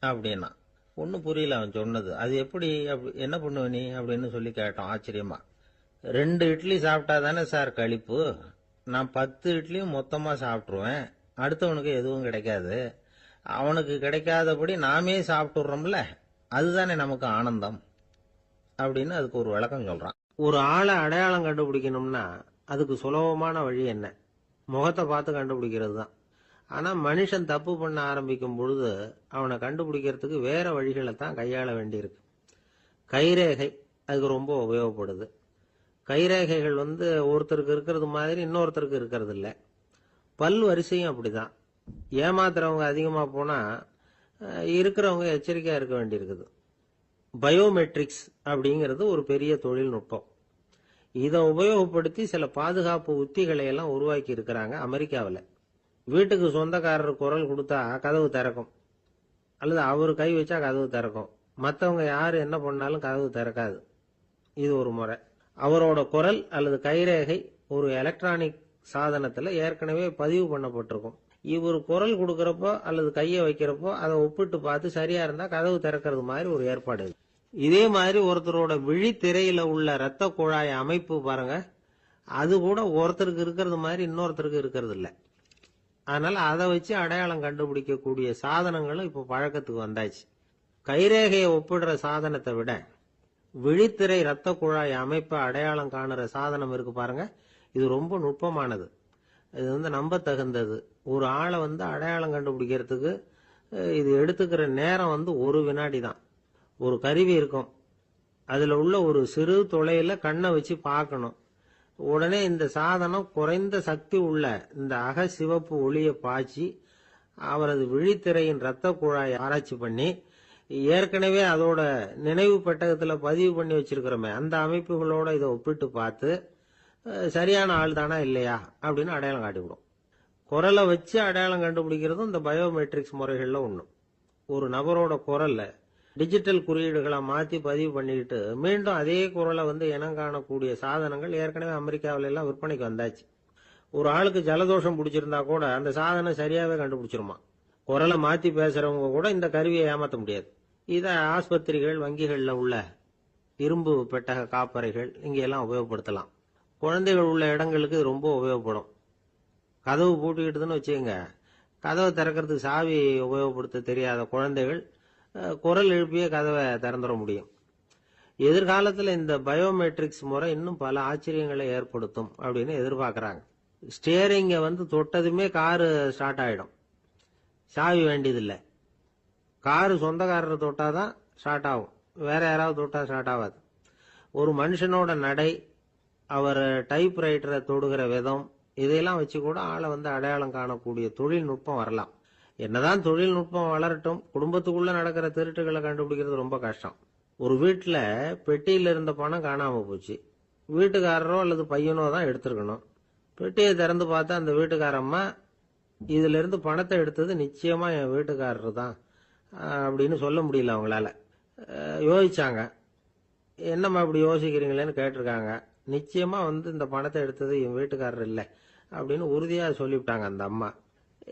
அப்படின்னா. ஒன்றும் புரியல அவன் சொன்னது. அது எப்படி, என்ன பண்ணுவ நீ அப்படின்னு சொல்லி கேட்டோம் ஆச்சரியமா. 2 இட்லி சாப்பிட்டா தானே சார் களிப்பு, நான் 10 இட்லியும் மொத்தமா சாப்பிட்டுருவேன், அடுத்தவனுக்கு எதுவும் கிடைக்காது, அவனுக்கு கிடைக்காதபடி நாமே சாப்பிட்டுறோம்ல, அதுதானே நமக்கு ஆனந்தம் அப்படின்னு அதுக்கு ஒரு விளக்கம் சொல்றான். ஒரு ஆளை அடையாளம் கண்டுபிடிக்கணும்னா அதுக்கு சுலபமான வழி என்ன? முகத்தை பார்த்து கண்டுபிடிக்கிறது தான். ஆனா மனுஷன் தப்பு பண்ண ஆரம்பிக்கும் பொழுது அவனை கண்டுபிடிக்கிறதுக்கு வேற வழிகளை தான் கையாள வேண்டியிருக்கு. கைரேகை அதுக்கு ரொம்ப உபயோகப்படுது. கைரேகைகள் ஒருத்தருக்கு இருக்கிறது மாதிரி இன்னொருத்தருக்கு இருக்கிறது இல்லை. பல் வரிசையும் அப்படிதான். ஏமாத்துறவங்க அதிகமா போனா இருக்கிறவங்க எச்சரிக்கையா இருக்க வேண்டியிருக்குது. பயோமெட்ரிக்ஸ் அப்படிங்கிறது ஒரு பெரிய தொழில்நுட்பம். இதை உபயோகப்படுத்தி சில பாதுகாப்பு உத்திகளை எல்லாம் உருவாக்கி இருக்கிறாங்க அமெரிக்காவில். வீட்டுக்கு சொந்தக்காரர் குரல் கொடுத்தா கதவு திறக்கும், அல்லது அவர் கை வச்சா கதவு திறக்கும். மற்றவங்க யாரு என்ன பண்ணாலும் கதவு திறக்காது. இது ஒரு முறை. அவரோட குரல் அல்லது கைரேகை ஒரு எலக்ட்ரானிக் சாதனத்துல ஏற்கனவே பதிவு பண்ணப்பட்டிருக்கும். இவர் குரல் கொடுக்கறப்போ அல்லது கையை வைக்கிறப்போ அதை ஒப்பிட்டு பார்த்து சரியா இருந்தா கதவு திறக்கிறது மாதிரி ஒரு ஏற்பாடு. இதே மாதிரி ஒருத்தரோட விழித்திரையில உள்ள இரத்த குழாய் அமைப்பு பாருங்க, அது கூட ஒருத்தருக்கு இருக்கிறது மாதிரி இன்னொருத்தருக்கு இருக்கிறது இல்லை. அதனால அதை வச்சு அடையாளம் கண்டுபிடிக்கக்கூடிய சாதனங்களும் இப்ப பழக்கத்துக்கு வந்தாச்சு. கைரேகையை ஒப்பிடுற சாதனத்தை விட விழித்திரை இரத்த குழாய் அமைப்பை அடையாளம் காணுற சாதனம் இருக்கு பாருங்க, இது ரொம்ப நுட்பமானது. இது நம்ப தகுந்தது. ஒரு ஆளை அடையாளம் கண்டுபிடிக்கிறதுக்கு இது எடுத்துக்கிற நேரம் 1 வினாடி தான். ஒரு கருவி இருக்கும், அதுல உள்ள ஒரு சிறு துளையில கண்ணை வச்சு பார்க்கணும். உடனே இந்த சாதனம் குறைந்த சக்தி உள்ள இந்த அகசிவப்பு ஒளியை பாய்ச்சி அவரது விழித்திரையின் இரத்த குழாயை ஆராய்ச்சி பண்ணி ஏற்கனவே அதோட நினைவு பெட்டகத்துல பதிவு பண்ணி வச்சிருக்கிறோமே அந்த அமைப்புகளோட இதை ஒப்பிட்டு பார்த்து சரியான ஆள் தானா இல்லையா அப்படின்னு அடையாளம் காட்டிவிடும். குரலை வச்சு அடையாளம் கண்டுபிடிக்கிறதும் இந்த பயோமெட்ரிக்ஸ் முறைகள்ல ஒண்ணு. ஒரு நபரோட குரல்ல டிஜிட்டல் குறியீடுகளை மாத்தி பதிவு பண்ணிக்கிட்டு மீண்டும் அதே குரலை இனம் காணக்கூடிய சாதனங்கள் ஏற்கனவே அமெரிக்காவில எல்லாம் விற்பனைக்கு வந்தாச்சு. ஒரு ஆளுக்கு ஜலதோஷம் பிடிச்சிருந்தா கூட அந்த சாதனம் சரியாவே கண்டுபிடிச்சிருமா. குரலை மாத்தி பேசுறவங்க கூட இந்த கருவியை ஏமாத்த முடியாது. இதை ஆஸ்பத்திரிகள், வங்கிகள்ல உள்ள இரும்பு பெட்டக காப்பறைகள் இங்கெல்லாம் உபயோகப்படுத்தலாம். குழந்தைகள் உள்ள இடங்களுக்கு இது ரொம்ப உபயோகப்படும். கதவு பூட்டிக்கிட்டுதுன்னு வச்சுக்கோங்க, கதவை திறக்கிறதுக்கு சாவி உபயோகப்படுத்த தெரியாத குழந்தைகள் குரல் எழுப்பிய கதவை திறந்துட முடியும். எதிர்காலத்தில் இந்த பயோமெட்ரிக்ஸ் முறை இன்னும் பல ஆச்சரியங்களை ஏற்படுத்தும் அப்படின்னு எதிர்பார்க்கறாங்க. ஸ்டியரிங்க தொட்டதுமே காரு ஸ்டார்ட் ஆயிடும், சாவி வேண்டியதில்லை. காரு சொந்தக்காரர் தொட்டாதான் ஸ்டார்ட் ஆகும், வேற யாராவது தொட்டா ஸ்டார்ட் ஆகாது. ஒரு மனுஷனோட நடை, அவர் டைப் ரைட்டரை தொடுகிற விதம், இதையெல்லாம் வச்சு கூட ஆளை அடையாளம் காணக்கூடிய தொழில்நுட்பம் வரலாம். என்னதான் தொழில்நுட்பம் வளரட்டும், குடும்பத்துக்குள்ள நடக்கிற திருட்டுகளை கண்டுபிடிக்கிறது ரொம்ப கஷ்டம். ஒரு வீட்டுல பெட்டியில இருந்த பணம் காணாம போச்சு, வீட்டுக்காரரோ அல்லது பையனோ தான் எடுத்திருக்கணும். பெட்டியை திறந்து பார்த்தா அந்த வீட்டுக்காரம்மா இதுல இருந்து பணத்தை எடுத்தது நிச்சயமா என் வீட்டுக்காரர் தான் அப்படின்னு சொல்ல முடியல அவங்களால. யோசிச்சாங்க. என்னம்மா இப்படி யோசிக்கிறீங்களேன்னு கேட்டிருக்காங்க. நிச்சயமா இந்த பணத்தை எடுத்தது என் வீட்டுக்காரர் இல்லை அப்படின்னு உறுதியா சொல்லிவிட்டாங்க அந்த அம்மா.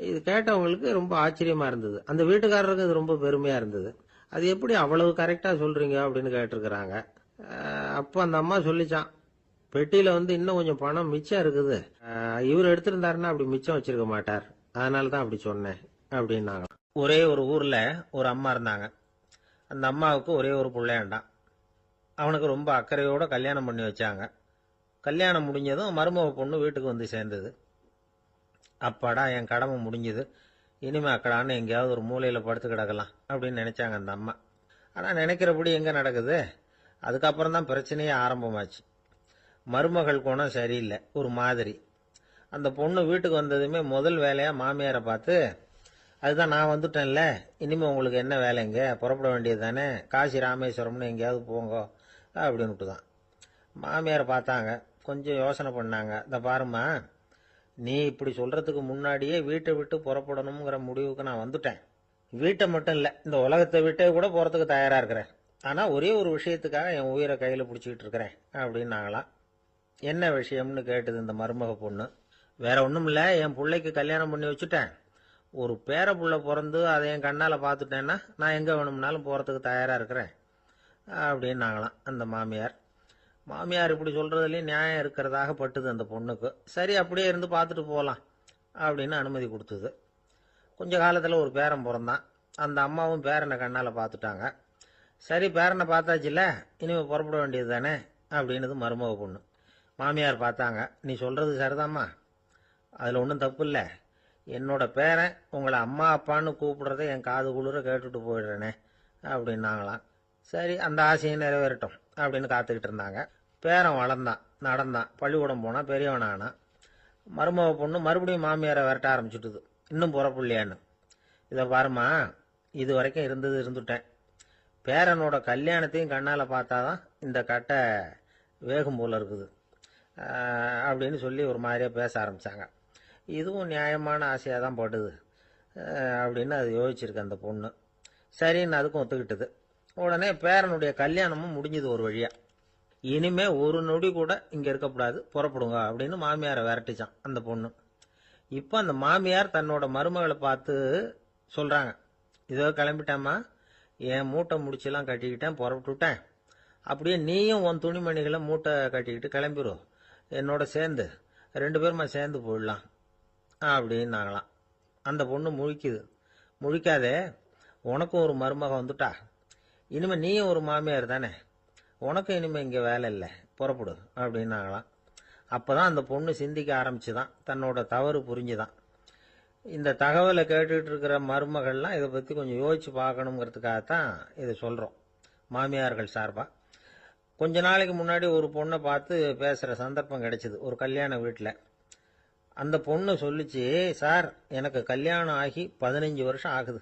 இது கேட்டவங்களுக்கு ரொம்ப ஆச்சரியமா இருந்தது. அந்த வீட்டுக்காரருக்கு இது ரொம்ப பெருமையா இருந்தது. அது எப்படி அவ்வளவு கரெக்டா சொல்றீங்க அப்படின்னு கேட்டிருக்கிறாங்க. அப்போ அந்த அம்மா சொல்லிச்சான், பெட்டியில இன்னும் கொஞ்சம் பணம் மிச்சம் இருக்குது, இவர் எடுத்திருந்தாருன்னா அப்படி மிச்சம் வச்சிருக்க மாட்டார், அதனாலதான் அப்படி சொன்னேன் அப்படின்னாங்க. ஒரே ஒரு ஊர்ல ஒரு அம்மா இருந்தாங்க. அந்த அம்மாவுக்கு ஒரே ஒரு பிள்ளையாண்டான். அவனுக்கு ரொம்ப அக்கறையோட கல்யாணம் பண்ணி வச்சாங்க. கல்யாணம் முடிஞ்சதும் மருமக பொண்ணு வீட்டுக்கு சேர்ந்தது. அப்பாடா, என் கடமை முடிஞ்சது, இனிமே அக்கடான்னு எங்கேயாவது ஒரு மூலையில படுத்து கிடக்கலாம் அப்படின்னு நினைச்சாங்க அந்த அம்மா. ஆனா நினைக்கிறபடி எங்க நடக்குது? அதுக்கப்புறம் தான் பிரச்சனையே ஆரம்பமாச்சு. மருமகள் குணம் சரியில்லை, ஒரு மாதிரி. அந்த பொண்ணு வீட்டுக்கு வந்ததுமே முதல் வேலையா மாமியாரை பார்த்து, அதுதான் நான் வந்துட்டேன்ல, இனிமே உங்களுக்கு என்ன வேலைங்க, புறப்பட வேண்டியது தானே, காசி ராமேஸ்வரம்னு எங்கேயாவது போங்க அப்படின்னுட்டு தான். மாமியாரை பார்த்தாங்க, கொஞ்சம் யோசனை பண்ணாங்க. இந்த பாருமா, நீ இப்படி சொல்றதுக்கு முன்னாடியே வீட்டை விட்டு புறப்படணுங்கிற முடிவுக்கு நான் வந்துட்டேன். வீட்டை மட்டும் இல்லை, இந்த உலகத்தை விட்டே கூட போறதுக்கு தயாரா இருக்கிறேன். ஆனால் ஒரே ஒரு விஷயத்துக்காக என் உயிரை கையில் பிடிச்சிக்கிட்டு இருக்கிறேன் அப்படின்னாங்களாம். என்ன விஷயம்னு கேட்டது இந்த மருமக பொண்ணு. வேற ஒன்றும் இல்லை, என் பிள்ளைக்கு கல்யாணம் பண்ணி வச்சுட்டேன். ஒரு பேர புள்ள பிறந்து அதை என் கண்ணால் பார்த்துட்டேன்னா நான் எங்கே வேணும்னாலும் போகிறதுக்கு தயாராக இருக்கிறேன் அப்படின்னாங்களாம் அந்த மாமியார். மாமியார் இப்படி சொல்கிறதுலேயும் நியாயம் இருக்கிறதாக பட்டுது அந்த பொண்ணுக்கு. சரி, அப்படியே இருந்து பார்த்துட்டு போகலாம் அப்படின்னு அனுமதி கொடுத்தது. கொஞ்ச காலத்தில் ஒரு பேரன் பிறந்தான். அந்த அம்மாவும் பேரனை கண்ணால் பார்த்துட்டாங்க. சரி, பேரனை பார்த்தாச்சுல்ல, இனிமேல் புறப்பட வேண்டியது தானே அப்படின்னது மருமக பொண்ணு. மாமியார் பார்த்தாங்க. நீ சொல்கிறது சரிதாம்மா, அதில் ஒன்றும் தப்பு இல்லை. என்னோட பேரன் உங்களை அம்மா அப்பான்னு கூப்பிடுறத என் காது குளிர கேட்டுட்டு போயிடுறேனே அப்படின்னாங்களாம். சரி, அந்த ஆசையை நிறைவேறட்டும் அப்படின்னு காத்துக்கிட்டு இருந்தாங்க. பேரன் வளர்ந்தான், நடந்தான், பள்ளிக்கூடம் போனான், பெரியவனானான். மருமக பொண்ணு மறுபடியும் மாமியாரை விரட்ட ஆரம்பிச்சுட்டுது. இன்னும் புறப்படலையான்னு. இதை பாருமா, இது வரைக்கும் இருந்துட்டேன். பேரனோட கல்யாணத்தையும் கண்ணால் பார்த்தாதான் இந்த கட்டை வேகும் போல இருக்குது அப்படின்னு சொல்லி ஒரு மாதிரியாக பேச ஆரம்பித்தாங்க. இதுவும் நியாயமான ஆசையாக தான் படுது அப்படின்னு அது யோசிச்சிருக்கு அந்த பொண்ணு. சரின்னு அதுக்கும் ஒத்துக்கிட்டது. உடனே பேரனுடைய கல்யாணமும் முடிஞ்சது ஒரு வழியாக. இனிமே ஒரு நொடி கூட இங்கே இருக்கக்கூடாது, புறப்படுங்க அப்படின்னு மாமியாரை விரட்டிச்சான் அந்த பொண்ணு. இப்போ அந்த மாமியார் தன்னோட மருமகளை பார்த்து சொல்கிறாங்க, இதோ கிளம்பிட்டேம்மா, என் மூட்டை முடிச்செல்லாம் கட்டிக்கிட்டேன், புறப்பட்டுவிட்டேன். அப்படியே நீயும் உன் துணிமணிகளை மூட்டை கட்டிக்கிட்டு கிளம்பிடும், என்னோட சேர்ந்து 2 பேருமா சேர்ந்து போயிடலாம் அப்படின்னாங்களாம். அந்த பொண்ணு முழிக்குது. முழிக்காதே, உனக்கும் ஒரு மருமக வந்துட்டா, இனிமேல் நீயும் ஒரு மாமியார் தானே, உனக்கும் இனிமேல் இங்கே வேலை இல்லை, புறப்படு அப்படின்னாங்களாம். அப்போ தான் அந்த பொண்ணு சிந்திக்க ஆரம்பிச்சுதான், தன்னோட தவறு புரிஞ்சுதான். இந்த தகவலை கேட்டுக்கிட்டு இருக்கிற மருமகள்லாம் இதை பற்றி கொஞ்சம் யோசிச்சு பார்க்கணுங்கிறதுக்காகத்தான் இதை சொல்கிறோம் மாமியார்கள் சார்பாக. கொஞ்ச நாளைக்கு முன்னாடி ஒரு பொண்ணை பார்த்து பேசுகிற சந்தர்ப்பம் கிடைச்சிது ஒரு கல்யாண வீட்டில். அந்த பொண்ணு சொல்லிச்சு, சார், எனக்கு கல்யாணம் ஆகி 15 வருஷம் ஆகுது,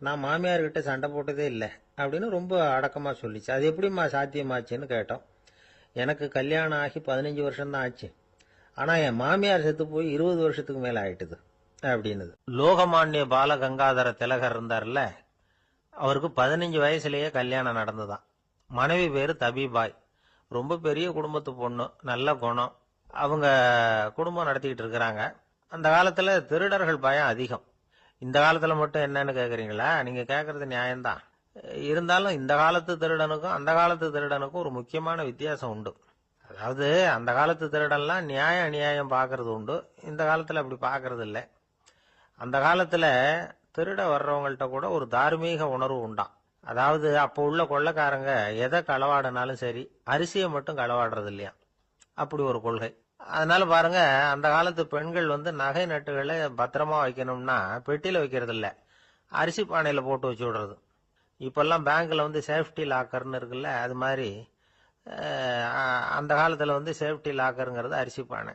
நான் மாமியார்கிட்ட சண்டை போட்டதே இல்லை அப்படின்னு ரொம்ப அடக்கமாக சொல்லிச்சு. அது எப்படிம்மா சாத்தியமாச்சுன்னு கேட்டோம். எனக்கு கல்யாணம் ஆகி 15 வருஷம்தான் ஆச்சு, ஆனால் என் மாமியார் செத்து போய் 20 வருஷத்துக்கு மேலே ஆயிட்டுது அப்படின்னுது. லோகமானிய பாலகங்காதர திலகர் இருந்தார்ல, அவருக்கு 15 வயசுலேயே கல்யாணம் நடந்துதான். மனைவி பேர் தபிபாய். ரொம்ப பெரிய குடும்பத்து பொண்ணு, நல்ல குணம். அவங்க குடும்பம் நடத்திக்கிட்டு இருக்கிறாங்க. அந்த காலத்தில் திருடர்கள் பயம் அதிகம். இந்த காலத்தில் மட்டும் என்னன்னு கேட்குறீங்களா? நீங்கள் கேட்குறது நியாயம்தான். இருந்தாலும் இந்த காலத்து திருடனுக்கும் அந்த காலத்து திருடனுக்கும் ஒரு முக்கியமான வித்தியாசம் உண்டு. அதாவது அந்த காலத்து திருடன்லாம் நியாயம் அநியாயம் பார்க்கறது உண்டு, இந்த காலத்தில் அப்படி பார்க்கறது இல்லை. அந்த காலத்தில் திருட வர்றவங்கள்ட்ட கூட ஒரு தார்மீக உணர்வு உண்டாம். அதாவது அப்போ உள்ள கொள்ளைக்காரங்க எதை களவாடினாலும் சரி, அரிசியை மட்டும் களவாடுறது இல்லையா, அப்படி ஒரு கொள்கை. அதனால பாருங்க, அந்த காலத்து பெண்கள் நகை நட்டுகளை பத்திரமா வைக்கணும்னா பெட்டியில் வைக்கிறது இல்லை, அரிசி பானையில் போட்டு வச்சு விடுறது. இப்பெல்லாம் பேங்க்ல சேஃப்டி லாக்கர்னு இருக்குல்ல, அது மாதிரி அந்த காலத்தில் சேஃப்டி லாக்கருங்கிறது அரிசி பானை.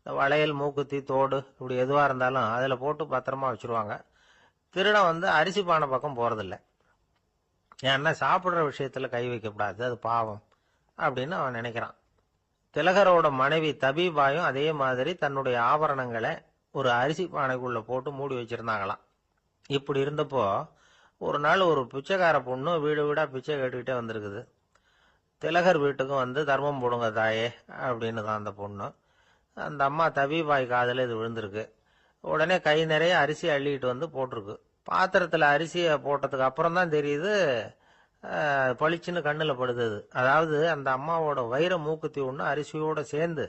வளையல், மூக்குத்தி, தோடு இப்படி எதுவாக இருந்தாலும் அதில் போட்டு பத்திரமா வச்சுருவாங்க. திருடன் அரிசி பானை பக்கம் போகிறதில்ல. ஏன்னா சாப்பிட்ற விஷயத்தில் கை வைக்கக்கூடாது, அது பாவம் அப்படின்னு அவன் நினைக்கிறான். திலகரோட மனைவி தபிபாயும் அதே மாதிரி தன்னுடைய ஆபரணங்களை ஒரு அரிசி பானைக்குள்ளே போட்டு மூடி வச்சுருந்தாங்களாம். இப்படி இருந்தப்போ ஒரு நாள் ஒரு பிச்சைக்கார பொண்ணு வீடு வீடாக பிச்சை கேட்டுக்கிட்டே வந்திருக்குது. திலகர் வீட்டுக்கும் தர்மம் போடுங்க தாயே அப்படின்னு தான் அந்த பொண்ணு. அந்த அம்மா தபிபாய் காதில் இது விழுந்திருக்கு. உடனே கை நிறைய அரிசி அள்ளிக்கிட்டு போட்டிருக்கு. பாத்திரத்தில் அரிசியை போட்டதுக்கு அப்புறம் தான் தெரியுது, பளிச்சுன்னு கண்ணில் படுது. அதாவது அந்த அம்மாவோட வைர மூக்குத்தி ஒன்று அரிசியோடு சேர்ந்து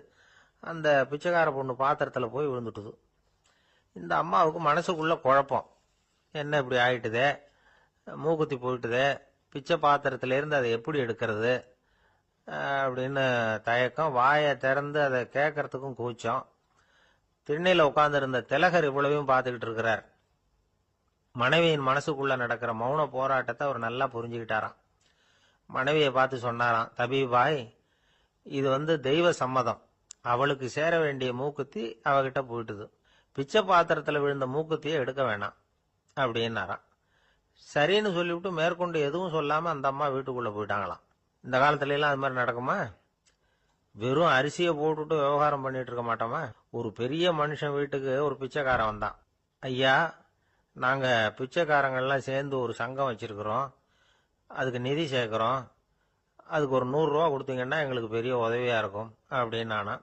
அந்த பிச்சைக்கார பொண்ணு பாத்திரத்தில் போய் விழுந்துட்டுது. இந்த அம்மாவுக்கு மனசுக்குள்ள குழப்பம், என்ன இப்படி ஆயிட்டுதே, மூக்குத்தி போயிட்டுதே, பிச்சை பாத்திரத்திலேருந்து அதை எப்படி எடுக்கிறது அப்படின்னு தயக்கம். வாயை திறந்து அதை கேட்கறதுக்கும் கூச்சம். திண்ணையில் உட்கார்ந்துருந்த திலகர் இவ்வளவையும் பார்த்துக்கிட்டு இருக்கிறார். மனைவியின் மனசுக்குள்ள நடக்கிற மௌன போராட்டத்தை அவர் நல்லா புரிஞ்சுக்கிட்டாராம். மனைவியை பார்த்து சொன்னாராம், தபிபாய், இது தெய்வ சம்மதம், அவளுக்கு சேர வேண்டிய மூக்குத்தி அவகிட்ட போயிட்டுது, பிச்சை பாத்திரத்தில் விழுந்த மூக்குத்தியை எடுக்க வேணாம் அப்படின்னாராம். சரின்னு சொல்லிவிட்டு மேற்கொண்டு எதுவும் சொல்லாம அந்த அம்மா வீட்டுக்குள்ள போயிட்டாங்களாம். இந்த காலத்துல எல்லாம் அது மாதிரி நடக்குமா? வெறும் அரிசியை போட்டுட்டு விவகாரம் பண்ணிட்டு இருக்க மாட்டோமா? ஒரு பெரிய மனுஷன் வீட்டுக்கு ஒரு பிச்சைக்காரன் வந்தான். ஐயா, நாங்க பிச்சைக்காரங்கள்லாம் சேர்ந்து ஒரு சங்கம் வச்சிருக்கிறோம், அதுக்கு நிதி சேர்க்குறோம், அதுக்கு ஒரு 100 ரூபா கொடுத்தீங்கன்னா எங்களுக்கு பெரிய உதவியாக இருக்கும் அப்படின்னானா.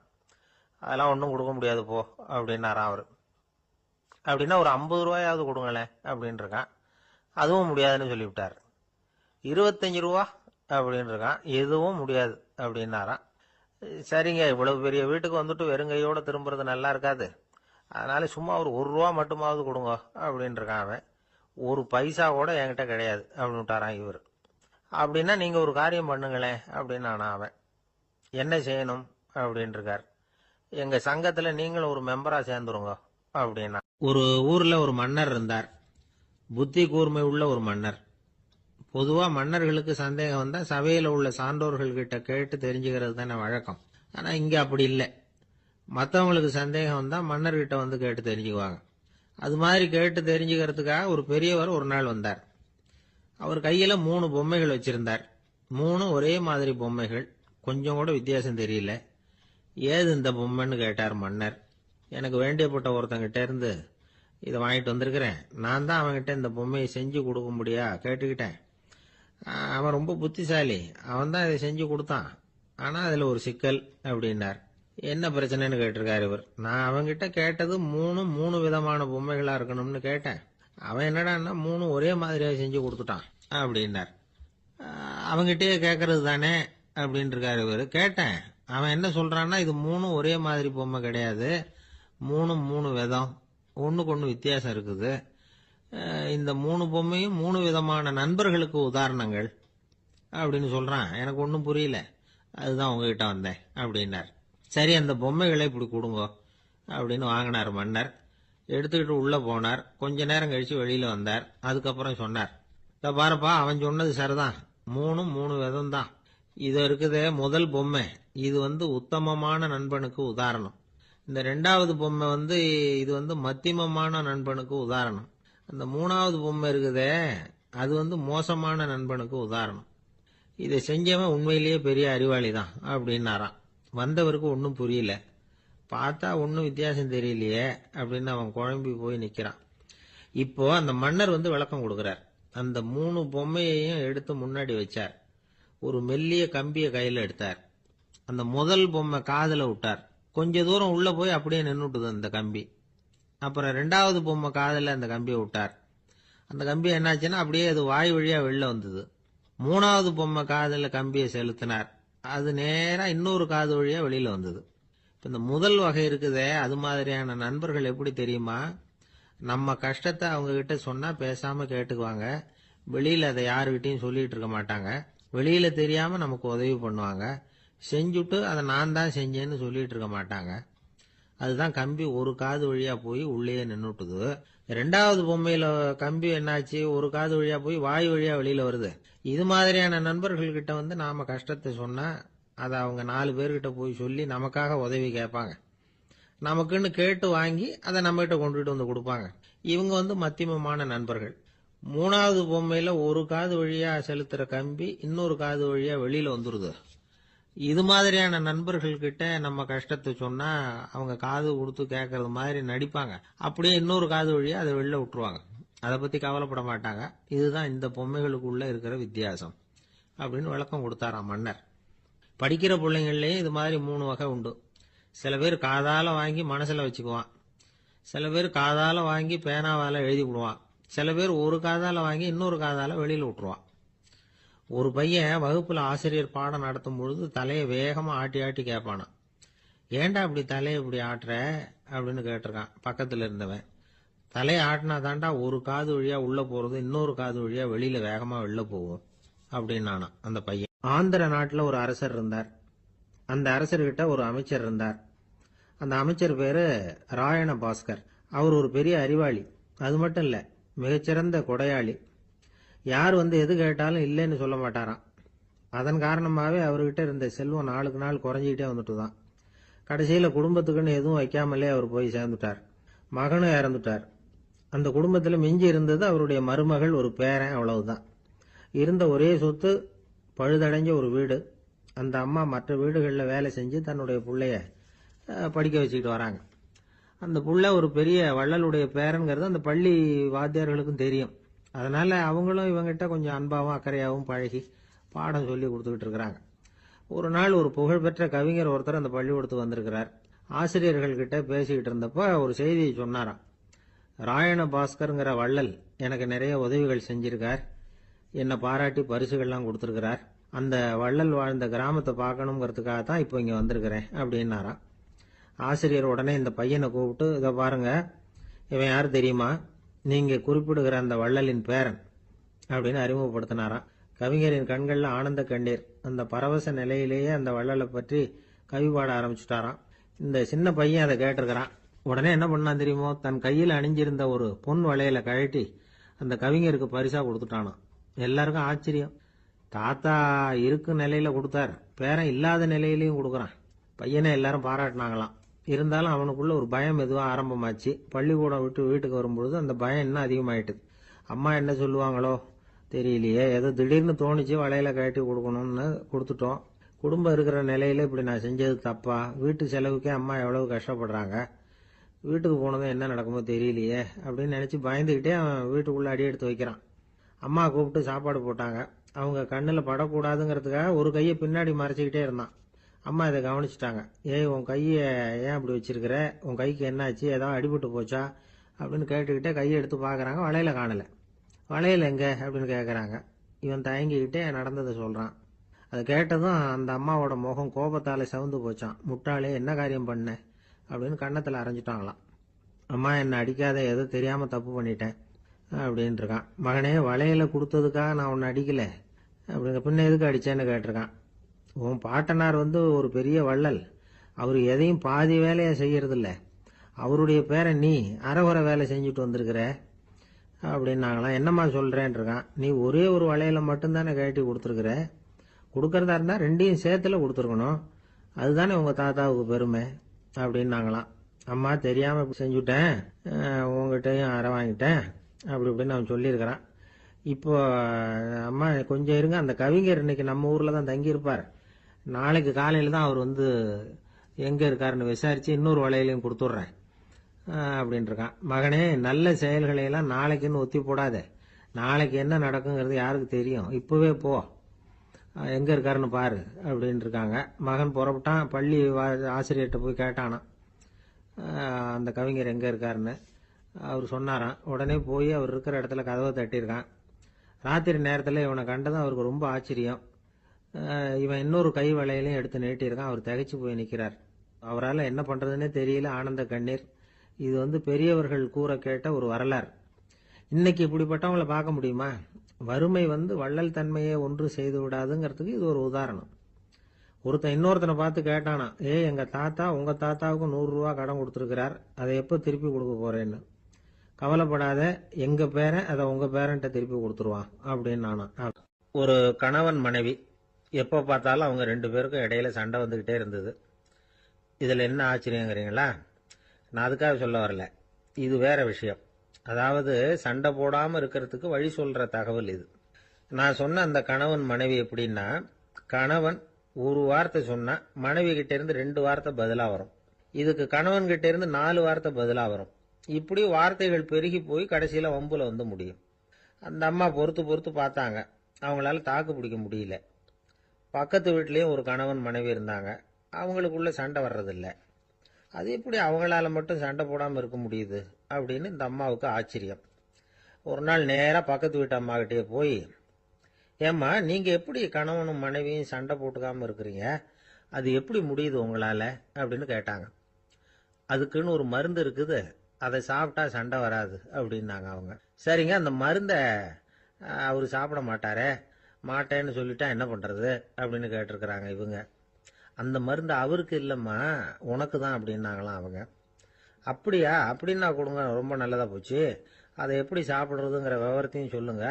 அதெல்லாம் ஒன்றும் கொடுக்க முடியாது போ அப்படின்னாராம் அவர். அப்படின்னா ஒரு 50 ரூபாயாவது கொடுங்களேன் அப்படின்னு இருக்கான். அதுவும் முடியாதுன்னு சொல்லிவிட்டார். 25 ரூபா அப்படின்னு இருக்கான். எதுவும் முடியாது அப்படின்னாராம். சரிங்க, இவ்வளவு பெரிய வீட்டுக்கு வந்துட்டு வெறுங்கையோட திரும்புறது நல்லா இருக்காது, அதனால சும்மா ஒரு 1 ரூபா மட்டுமாவது கொடுங்க அப்படின்னு இருக்கான் அவன். ஒரு பைசா கூட என்கிட்ட கிடையாது அப்படின்னு விட்டாரான் இவர். அப்படின்னா நீங்க ஒரு காரியம் பண்ணுங்களேன் அப்படின்னானா அவன். என்ன செய்யணும் அப்படின்னு இருக்கார். எங்க சங்கத்துல நீங்களும் ஒரு மெம்பரா சேர்ந்துருங்க அப்படின்னா. ஒரு ஊர்ல ஒரு மன்னர் இருந்தார். புத்தி கூர்மை உள்ள ஒரு மன்னர். பொதுவா மன்னர்களுக்கு சந்தேகம் வந்தா சபையில உள்ள சான்றோர்கள் கிட்ட கேட்டு தெரிஞ்சுக்கிறது தானே வழக்கம். ஆனா இங்க அப்படி இல்லை. மற்றவங்களுக்கு சந்தேகம் வந்தா மன்னர்கிட்ட வந்து கேட்டு தெரிஞ்சுக்குவாங்க. அது மாதிரி கேட்டு தெரிஞ்சுக்கிறதுக்காக ஒரு பெரியவர் ஒரு நாள் வந்தார். அவர் கையில 3 பொம்மைகள் வச்சிருந்தார். 3 ஒரே மாதிரி பொம்மைகள், கொஞ்சம் கூட வித்தியாசம் தெரியல. ஏது இந்த பொம்மைன்னு கேட்டார் மன்னர். எனக்கு வேண்டியப்பட்ட ஒருத்தங்கிட்ட இருந்து இதை வாங்கிட்டு வந்திருக்கிறேன். நான் தான் அவன்கிட்ட இந்த பொம்மையை செஞ்சு கொடுக்க முடியா கேட்டுக்கிட்டேன். அவன் ரொம்ப புத்திசாலி, அவன் தான் இதை செஞ்சு கொடுத்தான். ஆனா அதுல ஒரு சிக்கல் அப்படின்னார். என்ன பிரச்சனைன்னு கேட்டிருக்காரு இவர். நான் அவன்கிட்ட கேட்டது 3 விதமான பொம்மைகளா இருக்கணும்னு கேட்டேன். அவன் என்னடான்னா 3 ஒரே மாதிரியா செஞ்சு கொடுத்துட்டான் அப்படின்னார். அவங்கிட்டயே கேட்கறது தானே அப்படின்னு இருக்காரு இவர். கேட்டேன், அவன் என்ன சொல்றான்னா இது 3 ஒரே மாதிரி பொம்மை கிடையாது, 3 விதம், ஒண்ணுக்கு ஒண்ணு வித்தியாசம் இருக்குது. இந்த 3 பொம்மையும் 3 விதமான நண்பர்களுக்கு உதாரணங்கள் அப்படின்னு சொல்றான். எனக்கு ஒன்றும் புரியல, அதுதான் உங்ககிட்ட வந்தேன் அப்படின்னார். சரி, அந்த பொம்மைகளை இப்படி கொடுங்க அப்படின்னு வாங்கினார் மன்னர். எடுத்துக்கிட்டு உள்ள போனார். கொஞ்ச நேரம் கழிச்சு வெளியில வந்தார். அதுக்கப்புறம் சொன்னார், இத பாருப்பா, அவன் சொன்னது சரிதான், 3 விதம் தான். இது இருக்குதே முதல் பொம்மை, இது உத்தமமான நண்பனுக்கு உதாரணம். இந்த 2வது பொம்மை இது மத்தியமமான நண்பனுக்கு உதாரணம். அந்த 3வது பொம்மை இருக்குதே அது மோசமான நண்பனுக்கு உதாரணம். இதை செஞ்சவன் உண்மையிலேயே பெரிய அறிவாளி தான் அப்படின்னாராம். வந்தவருக்கு ஒன்றும் புரியல. பார்த்தா ஒன்றும் வித்தியாசம் தெரியலையே அப்படின்னு அவன் குழம்பி போய் நிக்கிறான். இப்போ அந்த மன்னர் விளக்கம் கொடுக்கிறார். அந்த 3 பொம்மையையும் எடுத்து முன்னாடி வச்சார். ஒரு மெல்லிய கம்பிய கையில எடுத்தார். அந்த முதல் பொம்மை காதுல விட்டார். கொஞ்ச தூரம் உள்ள போய் அப்படியே நின்னுட்டுது அந்த கம்பி. அப்புறம் 2வது பொம்மை காதுல அந்த கம்பியை விட்டார். அந்த கம்பி என்னாச்சுன்னா அப்படியே அது வாய் வழியா வெளில வந்தது. 3வது பொம்மை காதுல கம்பியை செலுத்தினார். அது நேரா இன்னொரு காது வழியா வெளியில வந்தது. இந்த முதல் வகை இருக்குதே, அது மாதிரியான நண்பர்கள் எப்படி தெரியுமா? நம்ம கஷ்டத்தை அவங்க கிட்ட சொன்னா பேசாம கேட்டுக்குவாங்க. வெளியில அதை யாருகிட்டையும் சொல்லிட்டு இருக்க மாட்டாங்க. வெளியில தெரியாம நமக்கு உதவி பண்ணுவாங்க. செஞ்சுட்டு அதை நான் தான் செஞ்சேன்னு சொல்லிட்டு இருக்க மாட்டாங்க. அதுதான் கம்பி ஒரு காது வழியா போய் உள்ளே நின்னுட்டுது. 2வது பொம்மையில கம்பி என்னாச்சு, ஒரு காது வழியா போய் வாய் வழியா வெளியில வருது. இது மாதிரியான நண்பர்கள் கிட்ட நாம கஷ்டத்தை சொன்னா அதை அவங்க 4 பேர்கிட்ட போய் சொல்லி நமக்காக உதவி கேட்பாங்க. நமக்குன்னு கேட்டு வாங்கி அதை நம்ம கிட்ட கொண்டுட்டு வந்து கொடுப்பாங்க. இவங்க மத்தியமமான நண்பர்கள். 3வது பொம்மையில ஒரு காது வழியா செலுத்துற கம்பி இன்னொரு காது வழியா வெளியில வந்துருது. இது மாதிரியான நண்பர்கள் கிட்ட நம்ம கஷ்டத்தை சொன்னா அவங்க காது கொடுத்து கேட்கறது மாதிரி நடிப்பாங்க. அப்படியே இன்னொரு காது வழியா அதை வெளில விட்டுருவாங்க. அதை பத்தி கவலைப்பட மாட்டாங்க. இதுதான் இந்த பொம்மைகளுக்குள்ள இருக்கிற வித்தியாசம் அப்படின்னு விளக்கம் கொடுத்தாராம் மன்னர். படிக்கிற பிள்ளைங்கள்லயும் இது மாதிரி 3 வகை உண்டு. சில பேர் காதால வாங்கி மனசுல வச்சுக்குவான். சில பேர் காதால வாங்கி பேனாவால எழுதி விடுவான். சில பேர் ஒரு காதால வாங்கி இன்னொரு காதால வெளியில விட்டுருவான். ஒரு பையன் வகுப்புல ஆசிரியர் பாடம் நடத்தும் பொழுது தலையை வேகமா ஆட்டி ஆட்டி கேட்பானா. ஏன்டா இப்படி தலையை இப்படி ஆட்டுற அப்படின்னு கேட்டிருக்கான் பக்கத்துல இருந்தவன். தலையை ஆட்டினா தாண்டா ஒரு காது வழியா உள்ள போறது, இன்னொரு காது வழியா வெளியில வேகமா வெளில போகும் அப்படின்னானா அந்த பையன். ஆந்திர நாட்டுல ஒரு அரசர் இருந்தார். அந்த அரசர்கிட்ட ஒரு அமைச்சர் இருந்தார். அந்த அமைச்சர் பேரு ராயண பாஸ்கர். அவர் ஒரு பெரிய அறிவாளி. அது மட்டும் இல்ல, மிகச்சிறந்த கொடையாளி. யார் எது கேட்டாலும் இல்லைன்னு சொல்ல மாட்டாராம். அதன் காரணமாவே அவர்கிட்ட இருந்த செல்வம் நாளுக்கு நாள் குறைஞ்சிக்கிட்டே வந்துட்டுதான். கடைசியில குடும்பத்துக்குன்னு எதுவும் வைக்காமலே அவர் போய் சேர்ந்துட்டார். மகனும் இறந்துட்டார். அந்த குடும்பத்துல மிஞ்சி இருந்தது அவருடைய மருமகள், ஒரு பேரன், அவ்வளவுதான். இருந்த ஒரே சொத்து பழுதடைஞ்ச ஒரு வீடு. அந்த அம்மா மற்ற வீடுகளில் வேலை செஞ்சு தன்னுடைய பிள்ளைய படிக்க வச்சுக்கிட்டு வராங்க. அந்த புள்ள ஒரு பெரிய வள்ளலுடைய பேரன்கிறது அந்த பள்ளி வாத்தியார்களுக்கும் தெரியும். அதனால அவங்களும் இவங்கிட்ட கொஞ்சம் அன்பாவும் அக்கறையாகவும் பழகி பாடம் சொல்லி கொடுத்துக்கிட்டு இருக்கிறாங்க. ஒரு நாள் ஒரு புகழ்பெற்ற கவிஞர் ஒருத்தர் அந்த பள்ளிக்கூடத்துக்கு வந்திருக்கிறார். ஆசிரியர்கள் கிட்ட பேசிக்கிட்டு இருந்தப்ப ஒரு செய்தியை சொன்னாராம். ராயண பாஸ்கருங்கிற வள்ளல் எனக்கு நிறைய உதவிகள் செஞ்சிருக்கார், என்னை பாராட்டி பரிசுகள்லாம் கொடுத்துருக்கிறார். அந்த வள்ளல் வாழ்ந்த கிராமத்தை பார்க்கணுங்கிறதுக்காக தான் இப்போ இங்கே வந்திருக்கிறேன் அப்படின்னாராம். ஆசிரியர் உடனே இந்த பையனை கூப்பிட்டு, இதை பாருங்க, இவன் யார் தெரியுமா, நீங்க குறிப்பிடுகிற அந்த வள்ளலின் பேரன் அப்படின்னு அறிமுகப்படுத்தினாராம். கவிஞரின் கண்கள்ல ஆனந்த கண்ணீர். அந்த பரவச நிலையிலேயே அந்த வள்ளலை பற்றி கவி பாட ஆரம்பிச்சுட்டாராம். இந்த சின்ன பையன் அதை கேட்டிருக்கிறான். உடனே என்ன பண்ணான் தெரியுமோ, தன் கையில் அணிஞ்சிருந்த ஒரு பொன் வளையலை கழட்டி அந்த கவிஞருக்கு பரிசா கொடுத்துட்டானாம். எல்லாருக்கும் ஆச்சரியம். தாத்தா இருக்கும் நிலையில கொடுத்தார், பேரன் இல்லாத நிலையிலையும் கொடுக்குறான். பையனை எல்லாரும் பாராட்டினாங்களாம். இருந்தாலும் அவனுக்குள்ள ஒரு பயம் எதுவும் ஆரம்பமாச்சு. பள்ளிக்கூடம் விட்டு வீட்டுக்கு வரும்பொழுது அந்த பயம் இன்னும் அதிகமாயிட்டுது. அம்மா என்ன சொல்லுவாங்களோ தெரியலையே, ஏதோ திடீர்னு தோணிச்சு வளையல கட்டி கொடுக்கணும்னு கொடுத்துட்டோம். குடும்பம் இருக்கிற நிலையில இப்படி நான் செஞ்சது தப்பா, வீட்டு செலவுக்கே அம்மா எவ்வளவு கஷ்டப்படுறாங்க, வீட்டுக்கு போனதும் என்ன நடக்குமோ தெரியலையே அப்படின்னு நினைச்சு பயந்துகிட்டே அவன் வீட்டுக்குள்ள அடி எடுத்து வைக்கிறான். அம்மா கூப்பிட்டு சாப்பாடு போட்டாங்க. அவங்க கண்ணில் படக்கூடாதுங்கிறதுக்காக ஒரு கையை பின்னாடி மறைச்சிக்கிட்டே இருந்தான். அம்மா இதை கவனிச்சுட்டாங்க. ஏய், உன் கையை ஏன் இப்படி வச்சிருக்கிற, உன் கைக்கு என்னாச்சு, ஏதாவது அடிபட்டு போச்சா அப்படின்னு கேட்டுக்கிட்டே கையை எடுத்து பார்க்குறாங்க. வளையல காணலை. வளையல் எங்க அப்படின்னு கேட்குறாங்க. இவன் தயங்கிக்கிட்டே நடந்ததை சொல்கிறான். அதை கேட்டதும் அந்த அம்மாவோட முகம் கோபத்தால் செவந்து போச்சான். முட்டாளே, என்ன காரியம் பண்ண அப்படின்னு கன்னத்தில் அரைஞ்சிட்டாங்களாம். அம்மா, என்னை அடிக்காத, ஏதோ தெரியாமல் தப்பு பண்ணிட்டேன் அப்படின்ட்டு இருக்கான். மகனே, வளையலை கொடுத்ததுக்காக நான் உன்னை அடிக்கலை அப்படிங்க, பின்ன எதுக்கு அடிச்சேன்னு கேட்டிருக்கான். உன் பாட்டனார் ஒரு பெரிய வள்ளல், அவர் எதையும் பாதி வேலையை செய்யறதில்ல, அவருடைய பேரை நீ அரைகுறை வேலை செஞ்சுட்டு வந்திருக்கிற அப்படின்னாங்களாம். என்னம்மா சொல்றேன் இருக்கான். நீ ஒரே ஒரு வளையலை மட்டும்தானே கட்டி கொடுத்துருக்குற, கொடுக்கறதா இருந்தா ரெண்டையும் சேர்த்துல கொடுத்துருக்கணும், அதுதானே உங்க தாத்தாவுக்கு பெருமை அப்படின்னாங்களாம். அம்மா, தெரியாம செஞ்சுட்டேன், உங்ககிட்டையும் அரை வாங்கிட்டேன் அப்படி இப்படின்னு அவன் சொல்லியிருக்கிறான். இப்போ அம்மா கொஞ்சம் இருங்க, அந்த கவிஞர் இன்னைக்கு நம்ம ஊர்ல தான் தங்கியிருப்பார், நாளைக்கு காலையில தான் அவர் எங்க இருக்காருன்னு விசாரிச்சு இன்னொரு வளையலையும் கொடுத்துட்றேன் அப்படின்னு இருக்கான். மகனே, நல்ல செயல்களை எல்லாம் நாளைக்குன்னு ஒத்தி போடாத, நாளைக்கு என்ன நடக்குங்கிறது யாருக்கு தெரியும், இப்பவே போ, எங்க இருக்காருன்னு பாரு அப்படின்னு இருக்காங்க. மகன் புறப்பட்டான். பள்ளி ஆசிரியர்கிட்ட போய் கேட்டானான் அந்த கவிஞர் எங்க இருக்காருன்னு. அவர் சொன்னாராம். உடனே போய் அவர் இருக்கிற இடத்துல கதவை தட்டியிருக்கான். ராத்திரி நேரத்தில் இவனை கண்டதும் அவருக்கு ரொம்ப ஆச்சரியம். இவன் இன்னொரு கை வளையலையும் எடுத்து நீட்டியிருக்கான். அவர் திகைச்சு போய் நிற்கிறார். அவரால் என்ன பண்றதுன்னே தெரியல, ஆனந்த கண்ணீர். இது பெரியவர்கள் கூற கேட்ட ஒரு வரலாறு. இன்னைக்கு இப்படிப்பட்டவங்களை பார்க்க முடியுமா? வறுமை வள்ளல் தன்மையை ஒன்று செய்து விடாதுங்கிறதுக்கு இது ஒரு உதாரணம். ஒருத்தன் இன்னொருத்தனை பார்த்து கேட்டானா, எங்க தாத்தா உங்க தாத்தாவுக்கு 100 ரூபா கடன் கொடுத்துருக்கிறார், அதை எப்போ திருப்பி கொடுக்க போறேன்னு. கவலைப்படாத, எங்க பேரன் அதை உங்க பேரன்ட்ட திருப்பி கொடுத்துருவான் அப்படின்னு நானா. ஒரு கணவன் மனைவி எப்போ பார்த்தாலும் அவங்க 2 பேருக்கும் இடையில சண்டை வந்துகிட்டே இருந்தது. இதுல என்ன ஆச்சரியங்கிறீங்களா? நான் அதுக்காக சொல்ல வரல, இது வேற விஷயம். அதாவது சண்டை போடாம இருக்கிறதுக்கு வழி சொல்ற தகவல் இது. நான் சொன்ன அந்த கணவன் மனைவி எப்படின்னா, கணவன் ஒரு வார்த்தை சொன்னா மனைவி கிட்ட இருந்து 2 வார்த்தை பதிலா வரும். இதுக்கு கணவன் கிட்ட இருந்து 4 வார்த்தை பதிலா வரும். இப்படி வார்த்தைகள் பெருகி போய் கடைசியில வம்புல முடியும். அந்த அம்மா பொறுத்து பொறுத்து பார்த்தாங்க, அவங்களால தாக்கு பிடிக்க முடியல. பக்கத்து வீட்லயும் ஒரு கணவன் மனைவி இருந்தாங்க, அவங்களுக்குள்ள சண்டை வர்றதில்லை. அது எப்படி அவங்களால மட்டும் சண்டை போடாம இருக்க முடியுது அப்படின்னு இந்த அம்மாவுக்கு ஆச்சரியம். ஒரு நாள் நேரா பக்கத்து வீட்டு அம்மா கிட்டே போய், ஏம்மா, நீங்க எப்படி கணவனும் மனைவியும் சண்டை போட்டுக்காம இருக்கிறீங்க, அது எப்படி முடியுது உங்களால அப்படின்னு கேட்டாங்க. அதுக்குன்னு ஒரு மருந்து இருக்குது, அதை சாப்பிட்டா சண்டை வராது அப்படின்னாங்க அவங்க. சரிங்க, அந்த மருந்தை அவரு சாப்பிட மாட்டாரே, மாட்டேன்னு சொல்லிட்டா என்ன பண்றது அப்படின்னு கேட்டிருக்கிறாங்க இவங்க. அந்த மருந்து அவருக்கு இல்லம்மா, உனக்கு தான் அப்படின்னாங்களாம் அவங்க. அப்படியா, அப்படின்னா கொடுங்க, ரொம்ப நல்லதா போச்சு, அதை எப்படி சாப்பிடுறதுங்கிற விவரத்தையும் சொல்லுங்க,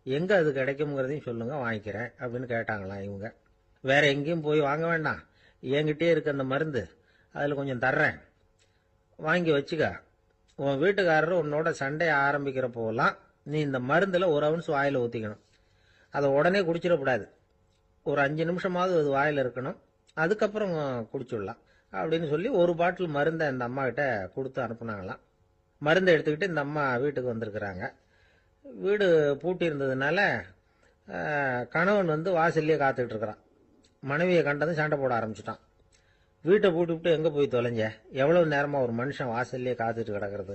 எங்க அது கிடைக்கும்ங்கிறதையும் சொல்லுங்க, வாங்கிக்கிறேன் அப்படின்னு கேட்டாங்களாம் இவங்க. வேற எங்கேயும் போய் வாங்க வேண்டாம், என்கிட்டயே இருக்க அந்த மருந்து, அதுல கொஞ்சம் தர்றேன், வாங்கி வச்சுக்க. உன் வீட்டுக்காரர் உன்னோட சண்டைய ஆரம்பிக்கிற போலாம் நீ இந்த மருந்துல 1 ounce வாயில ஊத்திக்கணும். அதை உடனே குடிச்சிடக்கூடாது, ஒரு 5 நிமிஷமாவது அது வாயில இருக்கணும், அதுக்கப்புறம் குடிச்சுடலாம் அப்படின்னு சொல்லி ஒரு பாட்டில் மருந்தை இந்த அம்மா கிட்ட கொடுத்து அனுப்புனாங்களாம். மருந்தை எடுத்துக்கிட்டு இந்த அம்மா வீட்டுக்கு வந்திருக்கிறாங்க. வீடு பூட்டி இருந்ததுனால கணவன் வந்து வாசல்லையே காத்துட்டு இருக்கிறான். மனைவியை கண்டதும் சண்டை போட ஆரம்பிச்சிட்டான். வீட்டை பூட்டிவிட்டு எங்கே போய் தொலைஞ்ச, எவ்வளவு நேரமாக ஒரு மனுஷன் வாசல்லையே காத்துட்டு கிடக்கிறது,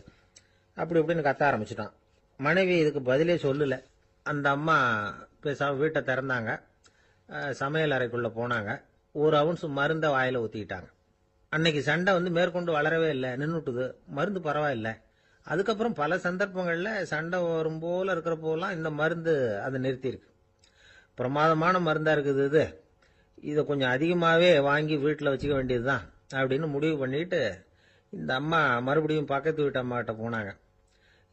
அப்படி இப்படின்னு கத்த ஆரம்பிச்சிட்டான். மனைவி இதுக்கு பதிலே சொல்லலை. அந்த அம்மா பேசாம வீட்டை திறந்தாங்க, சமையல் அறைக்குள்ளே போனாங்க, ஒரு அவுன்ஸ் மருந்தை வாயில் ஊற்றிக்கிட்டாங்க. அன்னைக்கு சண்டை வந்து மேற்கொண்டு வளரவே இல்லை, நின்றுட்டுது. மருந்து பரவாயில்லை. அதுக்கப்புறம் பல சந்தர்ப்பங்களில் சண்டை வரும் போல இருக்கிற போலாம் இந்த மருந்து அதை நிறுத்தியிருக்கு. பிரமாதமான மருந்தாக இருக்குது இது, இதை கொஞ்சம் அதிகமாகவே வாங்கி வீட்டில் வச்சுக்க வேண்டியது தான் அப்படின்னு முடிவு பண்ணிட்டு இந்த அம்மா மறுபடியும் பக்கத்து வீட்டு அம்மாகிட்ட போனாங்க.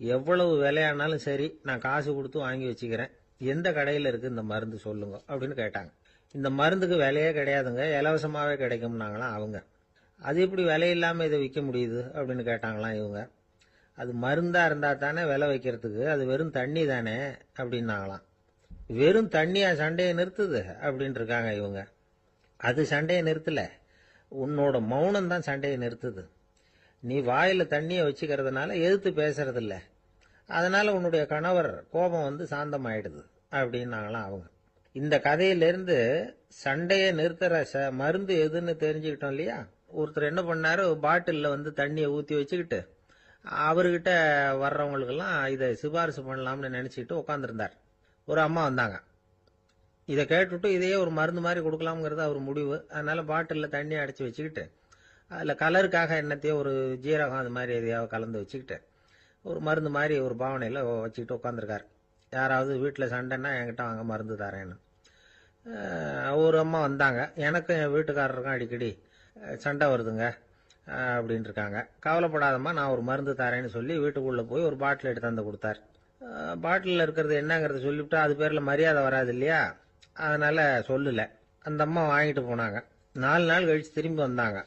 எவ்வளவு விலையானாலும் சரி, நான் காசு கொடுத்து வாங்கி வச்சுக்கிறேன், எந்த கடையில் இருக்குது இந்த மருந்து சொல்லுங்க அப்படின்னு கேட்டாங்க. இந்த மருந்துக்கு விலையே கிடையாதுங்க, இலவசமாகவே கிடைக்கும்னாங்களாம் அவங்க. அது எப்படி விலை இல்லாமல் இதை விற்க முடியுது அப்படின்னு கேட்டாங்களாம் இவங்க. அது மருந்தாக இருந்தால் தானே விலை வைக்கிறதுக்கு, அது வெறும் தண்ணி தானே அப்படின்னாங்களாம். வெறும் தண்ணியா சண்டையை நிறுத்துது அப்படின்னு இருக்காங்க இவங்க. அது சண்டையை நிறுத்தல, உன்னோட மௌனம் தான் சண்டையை நிறுத்துது. நீ வாயில தண்ணியை வச்சுக்கிறதுனால எதிர்த்து பேசுறதில்ல, அதனால உன்னுடைய கணவர் கோபம் வந்து சாந்தமாயிடுது அப்படின்னாங்களாம் அவங்க. இந்த கதையிலிருந்து சண்டையை நிறுத்துற மருந்து எதுன்னு தெரிஞ்சுக்கிட்டோம் இல்லையா. ஒருத்தர் என்ன பண்ணாரு, பாட்டிலில் வந்து தண்ணியை ஊற்றி வச்சுக்கிட்டு அவர்கிட்ட வர்றவங்களுக்கெல்லாம் இதை சிபாரிசு பண்ணலாம்னு நினச்சிக்கிட்டு உட்காந்துருந்தார். ஒரு அம்மா வந்தாங்க. இதை கேட்டுவிட்டு இதையே ஒரு மருந்து மாதிரி கொடுக்கலாம்ங்கிறது அவர் முடிவு. அதனால பாட்டிலில் தண்ணியை அடைச்சி வச்சுக்கிட்டு அதில் கலருக்காக என்னத்தையோ ஒரு ஜீரகம் அது மாதிரி எதையாவது கலந்து வச்சுக்கிட்டு ஒரு மருந்து மாதிரி ஒரு பாவனையில் வச்சுக்கிட்டு உட்காந்துருக்காரு. யாராவது வீட்டில் சண்டைன்னா என்கிட்ட வாங்க மருந்து தரேன்னு. ஒரு அம்மா வந்தாங்க. எனக்கும் என் வீட்டுக்காரருக்கும் அடிக்கடி சண்டை வருதுங்க அப்படின்னு இருக்காங்க. கவலைப்படாதம்மா, நான் ஒரு மருந்து தரேன்னு சொல்லி வீட்டுக்குள்ளே போய் ஒரு பாட்டில் எடுத்து வந்து கொடுத்தார். பாட்டிலில் இருக்கிறது என்னங்கிறத சொல்லிவிட்டா அது பேரில் மரியாதை வராது இல்லையா, அதனால சொல்லலை. அந்த அம்மா வாங்கிட்டு போனாங்க. 4 நாள் கழிச்சு திரும்பி வந்தாங்க.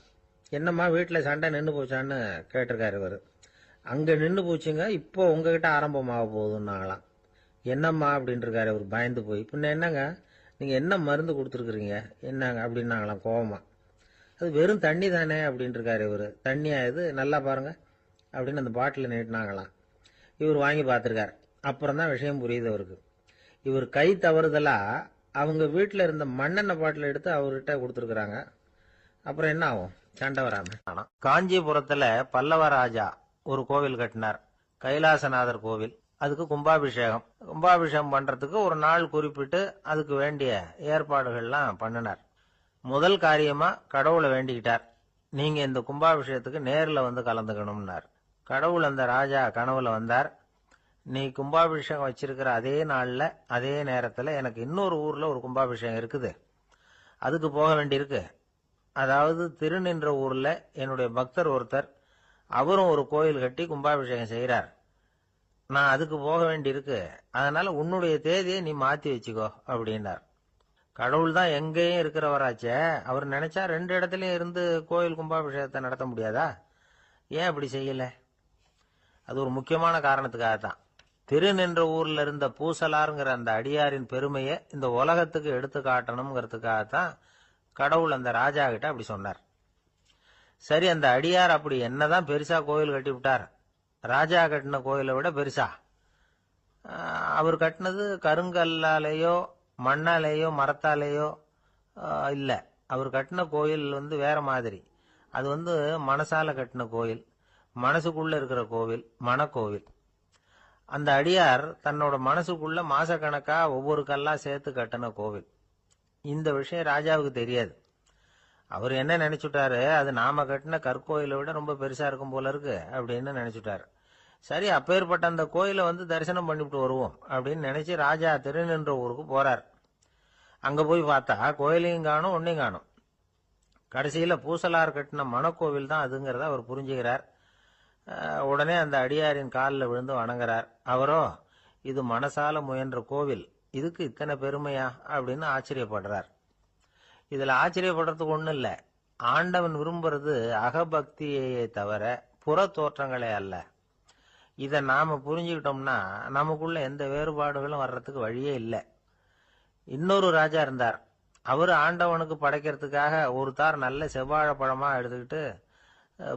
என்னம்மா வீட்டில் சண்டை நின்று போச்சான்னு கேட்டிருக்காரு இவர். அங்கே நின்று போச்சுங்க, இப்போ உங்ககிட்ட ஆரம்பமாக போகுதுன்னாங்களாம். என்னம்மா அப்படின்னு இருக்காரு இவர் பயந்து போய். பின்ன என்னங்க, நீங்கள் என்ன மருந்து கொடுத்துருக்குறீங்க என்னங்க அப்படின்னாங்களாம் கோவமா. அது வெறும் தண்ணி தானே அப்படின்னு இருக்காரு இவர். தண்ணியா இது, நல்லா பாருங்க அப்படின்னு அந்த பாட்டில் நீட்டினாங்களாம். இவர் வாங்கி பார்த்துருக்காரு. அப்புறம் தான் விஷயம் புரியுது அவருக்கு. இவர் கை தவறுதலா அவங்க வீட்டில் இருந்த மண்ணெண்ணெய் பாட்டில் எடுத்து அவர்கிட்ட கொடுத்துருக்குறாங்க. அப்புறம் என்ன ஆகும், சண்டை வராம. காஞ்சிபுரத்துல பல்லவ ராஜா ஒரு கோவில் கட்டினார், கைலாசநாதர் கோவில். அதுக்கு கும்பாபிஷேகம் பண்றதுக்கு ஒரு நாள் குறிப்பிட்டு அதுக்கு வேண்டிய ஏற்பாடுகள்லாம் பண்ணினார். முதல் காரியமா கடவுளை வேண்டிக்கிட்டார், நீங்க இந்த கும்பாபிஷேகத்துக்கு நேரில் வந்து கலந்துக்கணும்னார். கடவுள் அந்த ராஜா கனவுல வந்தார். நீ கும்பாபிஷேகம் வச்சிருக்கிற அதே நாள்ல அதே நேரத்தில் எனக்கு இன்னொரு ஊர்ல ஒரு கும்பாபிஷேகம் இருக்குது, அதுக்கு போக வேண்டியிருக்கு. அதாவது திருநின்ற ஊர்ல என்னுடைய பக்தர் ஒருத்தர், அவரும் ஒரு கோயில் கட்டி கும்பாபிஷேகம் செய்கிறார், நான் அதுக்கு போக வேண்டியிருக்கு, அதனால உன்னுடைய தேதியை நீ மாத்தி வச்சுக்கோ அப்படின்னார். கடவுள் தான் எங்கேயும் இருக்கிறவராச்சே, அவர் நினைச்சா 2 இடத்துலயும் இருந்து கோயில் கும்பாபிஷேகத்தை நடத்த முடியாதா? ஏன் அப்படி செய்யல? அது ஒரு முக்கியமான காரணத்துக்காகத்தான். திருநின்ற ஊர்ல இருந்த பூசலாருங்கிற அந்த அடியாரின் பெருமையை இந்த உலகத்துக்கு எடுத்து காட்டணுங்கிறதுக்காகத்தான் கடவுள் அந்த ராஜா கிட்ட அப்படி சொன்னார். சரி, அந்த அடியார் அப்படி என்னதான் பெருசா கோயில் கட்டி விட்டார்? ராஜா கட்டின கோயிலை விட பெருசா? அவர் கட்டினது கருங்கல்லாலேயோ மண்ணாலேயோ மரத்தாலேயோ இல்ல. அவர் கட்டின கோயில் வந்து வேற மாதிரி. அது வந்து மனசால கட்டின கோயில், மனசுக்குள்ள இருக்கிற கோவில், மனக்கோவில். அந்த அடியார் தன்னோட மனசுக்குள்ள மாசக்கணக்கா ஒவ்வொரு கல்லா சேர்த்து கட்டின கோவில். இந்த விஷயம் ராஜாவுக்கு தெரியாது. அவர் என்ன நினைச்சுட்டாரு, அது நாம கட்டின கற்கோயிலை விட ரொம்ப பெருசா இருக்கும் போல இருக்கு அப்படின்னு நினைச்சுட்டாரு. சரி, அப்பேற்பட்ட அந்த கோயிலை வந்து தரிசனம் பண்ணிவிட்டு வருவோம் அப்படின்னு நினைச்சு ராஜா திருநின்ற ஊருக்கு போறார். அங்க போய் பார்த்தா கோயிலையும் காணும், ஒன்னையும் காணும். கடைசியில பூசலார் கட்டின மணக்கோவில் தான் அதுங்கிறத அவர் புரிஞ்சுக்கிறார். உடனே அந்த அடியாரின் காலில் விழுந்து வணங்குறார். அவரோ, இது மனசால முயன்ற கோவில், இதுக்கு இத்தனை பெருமையா அப்படின்னு ஆச்சரியப்படுறார். இதுல ஆச்சரியப்படுறதுக்கு ஒண்ணும் இல்ல. ஆண்டவன் விரும்புறது அகபக்தியை தவிர புற தோற்றங்களே அல்ல. இதை நாம புரிஞ்சுக்கிட்டோம்னா நமக்குள்ள எந்த வேறுபாடுகளும் வர்றதுக்கு வழியே இல்லை. இன்னொரு ராஜா இருந்தார். அவரு ஆண்டவனுக்கு படைக்கிறதுக்காக ஒரு தார் நல்ல செவ்வாழை பழமா எடுத்துக்கிட்டு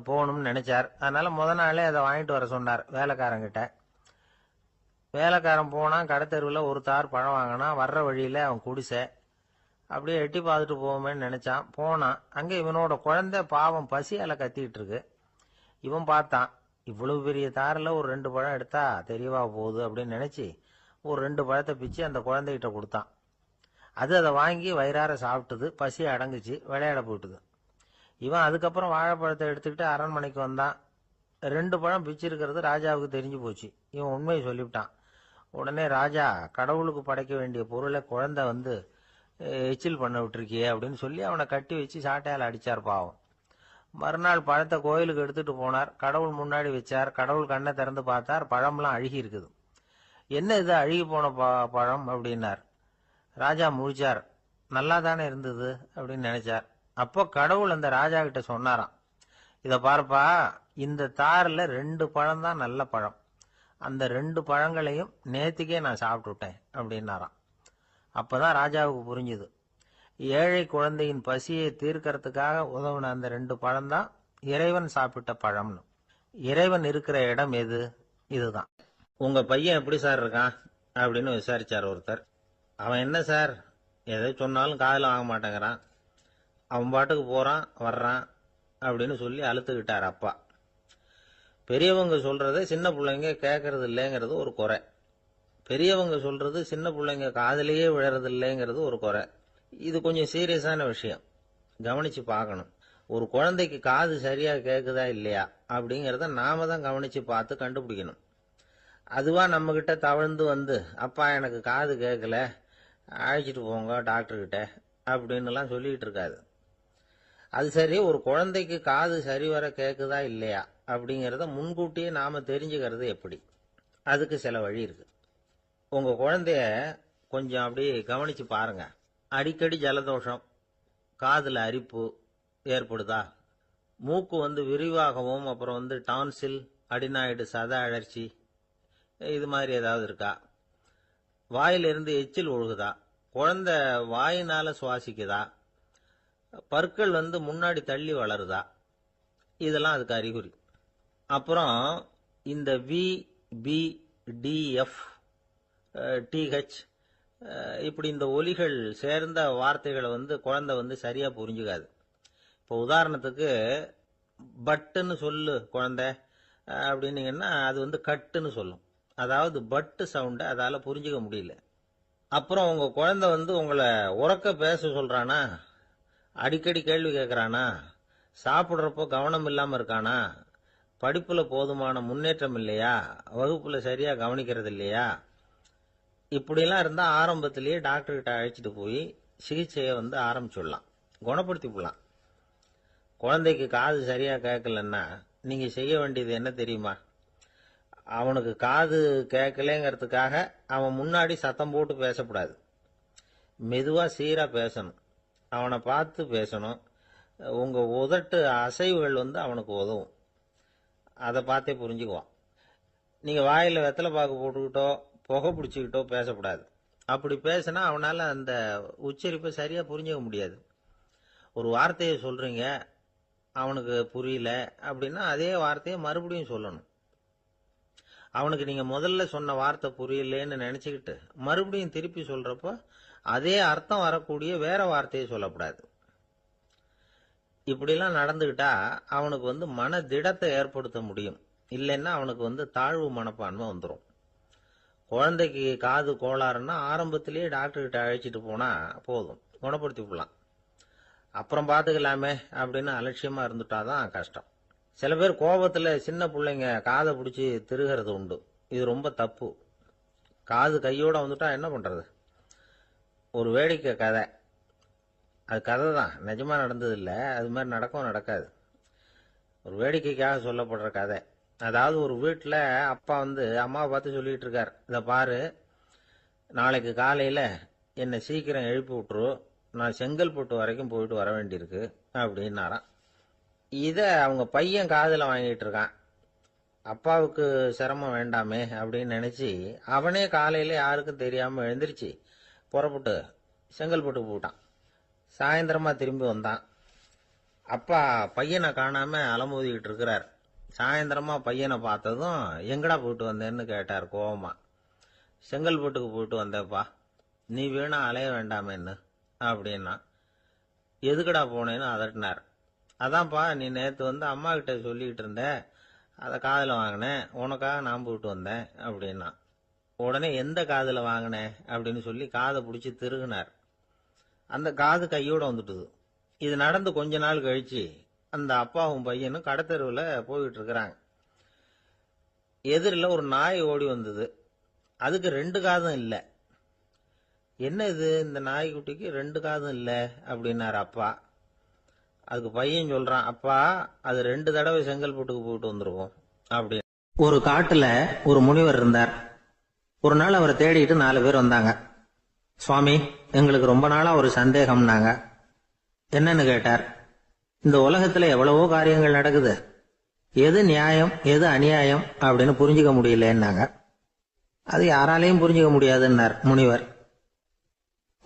போகணும்னு நினைச்சார். அதனால முத நாளே அதை வாங்கிட்டு வர சொன்னார் வேலைக்காரங்கிட்ட. வேலைக்காரன் போனான், கடத்தெருவில் ஒரு தார் பழம் வாங்கினான். வர்ற வழியில அவன் குடிசை. அப்படியே எட்டி பார்த்துட்டு போவோமேன்னு நினைச்சான். போனான். அங்க இவனோட குழந்தை பாவம் பசியால கத்திட்டு இருக்கு. இவன் பார்த்தான், இவ்வளவு பெரிய தாரில் ஒரு 2 பழம் எடுத்தா தெரியவா போகுது அப்படின்னு நினைச்சு ஒரு 2 பழத்தை பிச்சு அந்த குழந்தைகிட்ட கொடுத்தான். அது அதை வாங்கி வயிறார சாப்பிட்டுது. பசி அடங்குச்சு. விளையாட போயிட்டுது. இவன் அதுக்கப்புறம் வாழைப்பழத்தை எடுத்துக்கிட்டு அரண்மனைக்கு வந்தான். 2 பழம் பிச்சிருக்கிறது ராஜாவுக்கு தெரிஞ்சு போச்சு. இவன் உண்மையை சொல்லிவிட்டான். உடனே ராஜா, கடவுளுக்கு படைக்க வேண்டிய பொருளை குழந்தை வந்து எச்சில் பண்ண விட்டுருக்கியே அப்படின்னு சொல்லி அவனை கட்டி வச்சு சாட்டையால் அடிச்சார் பாவம். மறுநாள் பழத்தை கோயிலுக்கு எடுத்துட்டு போனார். கடவுள் முன்னாடி வச்சார். கடவுள் கண்ணை திறந்து பார்த்தார். பழம்லாம் அழுகி இருக்குது. என்ன இது அழுகி போன பழம் அப்படின்னார். ராஜா முழிச்சார். நல்லா தானே இருந்தது அப்படின்னு நினைச்சார். அப்போ கடவுள் அந்த ராஜா கிட்ட சொன்னாராம், இத பாருப்பா, இந்த தாரில் 2 பழம் தான் நல்ல பழம். அந்த 2 பழங்களையும் நேத்திக்கே நான் சாப்பிட்டுட்டேன் அப்படின்னாராம். அப்பதான் ராஜாவுக்கு புரிஞ்சுது, ஏழை குழந்தையின் பசியை தீர்க்கறதுக்காக உதவுன அந்த 2 பழம் தான் இறைவன் சாப்பிட்ட பழம்னு. இறைவன் இருக்கிற இடம் எது? இதுதான். உங்க பையன் எப்படி சார் இருக்கான் அப்படின்னு விசாரிச்சார் ஒருத்தர். அவன் என்ன சார், எதை சொன்னாலும் காதில் வாங்க மாட்டேங்கிறான், அவன் பாட்டுக்கு போறான் வர்றான் அப்படின்னு சொல்லி அழுத்துக்கிட்டார் அப்பா. பெரியவங்க சொல்றதை சின்ன பிள்ளைங்க கேட்கறது இல்லைங்கிறது ஒரு குறை. பெரியவங்க சொல்றது சின்ன பிள்ளைங்க காதலியே விழறது இல்லைங்கிறது ஒரு குறை. இது கொஞ்சம் சீரியஸான விஷயம், கவனிச்சு பார்க்கணும். ஒரு குழந்தைக்கு காது சரியா கேட்குதா இல்லையா அப்படிங்கிறத நாம தான் கவனிச்சு பார்த்து கண்டுபிடிக்கணும். அதுவா நம்ம கிட்ட தவழ்ந்து வந்து, அப்பா எனக்கு காது கேட்கல, அழைச்சிட்டு போங்க டாக்டர்கிட்ட அப்படின்னுலாம் சொல்லிட்டு இருக்காது. அது சரி, ஒரு குழந்தைக்கு காது சரிவர கேட்குதா இல்லையா அப்படிங்கிறத முன்கூட்டியே நாம தெரிஞ்சுக்கிறது எப்படி? அதுக்கு சில வழி இருக்கு. உங்க குழந்தைய கொஞ்சம் அப்படி கவனிச்சு பாருங்க. அடிக்கடி ஜலதோஷம், காதுல அரிப்பு ஏற்படுதா, மூக்கு வந்து விரிவாகவும் அப்புறம் வந்து டான்சில், அடினாய்டு, சத அழற்சி இது மாதிரி ஏதாவது இருக்கா, வாயிலிருந்து எச்சில் ஒழுகுதா, குழந்தை வாயினால சுவாசிக்குதா, பற்கள் வந்து முன்னாடி தள்ளி வளருதா, இதெல்லாம் அதுக்கு அறிகுறி. அப்புறம் இந்த V, B, D, F, DH இப்படி இந்த ஒலிகள் சேர்ந்த வார்த்தைகளை வந்து குழந்தை வந்து சரியா புரிஞ்சுக்காது. இப்போ உதாரணத்துக்கு பட்டுன்னு சொல்லு குழந்தை அப்படின்னீங்கன்னா அது வந்து கட்டுன்னு சொல்லும். அதாவது பட்டு சவுண்டை அதால புரிஞ்சுக்க முடியல. அப்புறம் உங்க குழந்தை வந்து உங்களை உறக்க பேச சொல்றானா, அடிக்கடி கேள்வி கேட்கறானா, சாப்பிட்றப்போ கவனம் இல்லாம இருக்கானா, படிப்புல போதுமான முன்னேற்றம் இல்லையா, வகுப்புல சரியா கவனிக்கிறது இல்லையா, இப்படிலாம் இருந்தா ஆரம்பத்திலேயே டாக்டர்கிட்ட அழைச்சிட்டு போய் சிகிச்சையை வந்து ஆரம்பிச்சுடலாம், குணப்படுத்தி விடலாம். குழந்தைக்கு காது சரியா கேட்கலன்னா நீங்க செய்ய வேண்டியது என்ன தெரியுமா? அவனுக்கு காது கேட்கலங்கிறதுக்காக அவன் முன்னாடி சத்தம் போட்டு பேசக்கூடாது. மெதுவா சீரா பேசணும். அவனை பார்த்து பேசணும். உங்க உதட்டு அசைவுகள் வந்து அவனுக்கு உதவும். அதை பார்த்தே புரிஞ்சுக்குவான். நீங்க வாயில வெத்தலை பாக்கு போட்டுக்கிட்டோ புகை பிடிச்சிக்கிட்டோ பேசக்கூடாது. அப்படி பேசினா அவனால அந்த உச்சரிப்பை சரியா புரிஞ்சுக்க முடியாது. ஒரு வார்த்தையை சொல்றீங்க, அவனுக்கு புரியல அப்படின்னா அதே வார்த்தையை மறுபடியும் சொல்லணும். அவனுக்கு நீங்க முதல்ல சொன்ன வார்த்தை புரியலன்னு நினைச்சுக்கிட்டு மறுபடியும் திருப்பி சொல்றப்ப அதே அர்த்தம் வரக்கூடிய வேற வார்த்தையை சொல்லக்கூடாது. இப்படிலாம் நடந்துகிட்டா அவனுக்கு வந்து மன திடத்தை ஏற்படுத்த முடியும். இல்லைன்னா அவனுக்கு வந்து தாழ்வு மனப்பான்மை வந்துடும். குழந்தைக்கு காது கோளாறுன்னா ஆரம்பத்திலேயே டாக்டர்கிட்ட அழைச்சிட்டு போனா போதும், குணப்படுத்தி விடலாம். அப்புறம் பார்த்துக்கலாமே அப்படின்னு அலட்சியமா இருந்துட்டாதான் கஷ்டம். சில பேர் கோபத்துல சின்ன பிள்ளைங்க காதை பிடிச்சி திருகிறது உண்டு. இது ரொம்ப தப்பு. காது கையோட வந்துட்டா என்ன பண்றது? ஒரு வேடிக்கை கதை, அது கதை தான், நிஜமா நடந்தது இல்லை, அது மாதிரி நடக்கவும் நடக்காது. ஒரு வேடிக்கைக்காக சொல்லப்படுற கதை. அதாவது ஒரு வீட்டில் அப்பா வந்து அம்மாவை பார்த்து சொல்லிட்டு இருக்கார், இதை பாரு, நாளைக்கு காலையில என்னை சீக்கிரம் எழுப்பி விட்டுரு, நான் செங்கல்பட்டு வரைக்கும் போயிட்டு வர வேண்டியிருக்கு அப்படின்னாராம். இதை அவங்க பையன் காதில் வாங்கிட்டு இருக்கான். அப்பாவுக்கு சிரமம் வேண்டாமே அப்படின்னு நினைச்சு அவனே காலையில யாருக்கும் தெரியாம எழுந்திருச்சு புறப்பட்டு செங்கல்பட்டு போட்டான். சாயந்தரமா திரும்பி வந்தான். அப்பா பையனை காணாம அலமோதிக்கிட்டு இருக்கிறார். சாயந்தரமா பையனை பார்த்ததும் எங்கடா போயிட்டு வந்தேன்னு கேட்டார் கோவமா. செங்கல்பட்டுக்கு போயிட்டு வந்தேப்பா, நீ வீணா அலைய வேண்டாமேன்னு அப்படின்னா. எதுக்குடா போனேன்னு அதட்டினார். அதான்ப்பா, நீ நேற்று வந்து அம்மா கிட்ட சொல்லிக்கிட்டு இருந்த, அதை காதில் வாங்கினேன், உனக்காக நான் போயிட்டு வந்தேன் அப்படின்னா. உடனே எந்த காதில் வாங்கினேன் அப்படின்னு சொல்லி காதை பிடிச்சி திருகுனார். அந்த காது கையோட வந்துட்டுது. இது நடந்து கொஞ்ச நாள் கழிச்சு அந்த அப்பாவும் பையனும் கடத்தெருவில் போய்கிட்டு இருக்கிறாங்க. எதிரில் ஒரு நாய் ஓடி வந்தது. அதுக்கு 2 காதும் இல்லை. என்ன இது, இந்த நாய்க்குட்டிக்கு 2 காதும் இல்லை அப்படின்னாரு அப்பா. அதுக்கு பையன் சொல்றான், அப்பா அது 2 தடவை செங்கல்பட்டுக்கு போயிட்டு வந்துருவோம் அப்படின்னு. ஒரு காட்டுல ஒரு முனிவர் இருந்தார். ஒரு நாள் அவரை தேடிட்டு 4 பேர் வந்தாங்க. சுவாமி, எங்களுக்கு ரொம்ப நாளா ஒரு சந்தேகம்னாங்க. என்னன்னு கேட்டார். இந்த உலகத்துல எவ்வளவோ காரியங்கள் நடக்குது, எது நியாயம் எது அநியாயம் அப்படின்னு புரிஞ்சுக்க முடியலன்னாங்க. அது யாராலையும் புரிஞ்சுக்க முடியாதுன்னார் முனிவர்.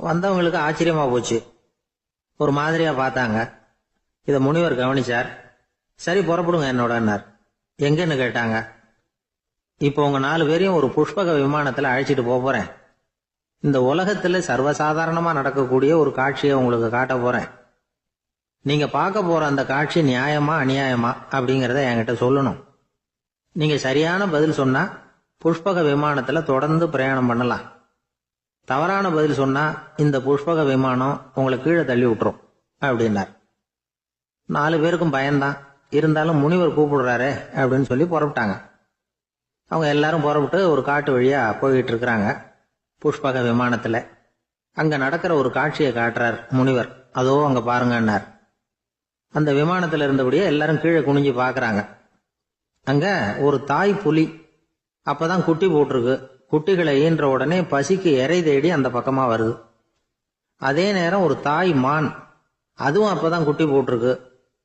வந்தவங்களுக்கு ஆச்சரியமா போச்சு. ஒரு மாதிரியா பார்த்தாங்க. இத முனிவர் கவனிச்சார். சரி, புறப்படுங்க என்னோடன்னார். எங்கன்னு கேட்டாங்க. இப்போ உங்க 4 பேரையும் ஒரு புஷ்பக விமானத்துல அழைச்சிட்டு போறேன். இந்த உலகத்துல சர்வசாதாரணமா நடக்கக்கூடிய ஒரு காட்சியை உங்களுக்கு காட்ட போறேன். நீங்க பார்க்க போற அந்த காட்சி நியாயமா அநியாயமா அப்படிங்கறத என்கிட்ட சொல்லணும். நீங்க சரியான பதில் சொன்னா புஷ்பக விமானத்துல தொடர்ந்து பிரயாணம் பண்ணலாம். தவறான பதில் சொன்னா இந்த புஷ்பக விமானம் உங்களை கீழே தள்ளி விட்டுரும் அப்படின்னார். 4 பேருக்கும் பயம்தான். இருந்தாலும் முனிவர் கூப்பிடுறாரு அப்படின்னு சொல்லி புறப்பட்டாங்க. அவங்க எல்லாரும் புறப்பட்டு ஒரு காட்டு வழியா போய்கிட்டு இருக்கிறாங்க புஷ்பக விமானத்துல. அங்க நடக்கிற ஒரு காட்சியை காட்டுறார் முனிவர். அதோ அங்க பாருங்கன்னார். அந்த விமானத்துல இருந்தபடியே எல்லாரும் கீழே குனிஞ்சு பாக்குறாங்க. அங்க ஒரு தாய் புலி அப்பதான் குட்டி போட்டிருக்கு. குட்டிகளை ஈன்ற உடனே பசிக்கு இறை தேடி அந்த பக்கமா வருது. அதே நேரம் ஒரு தாய் மான், அதுவும் அப்பதான் குட்டி போட்டிருக்கு.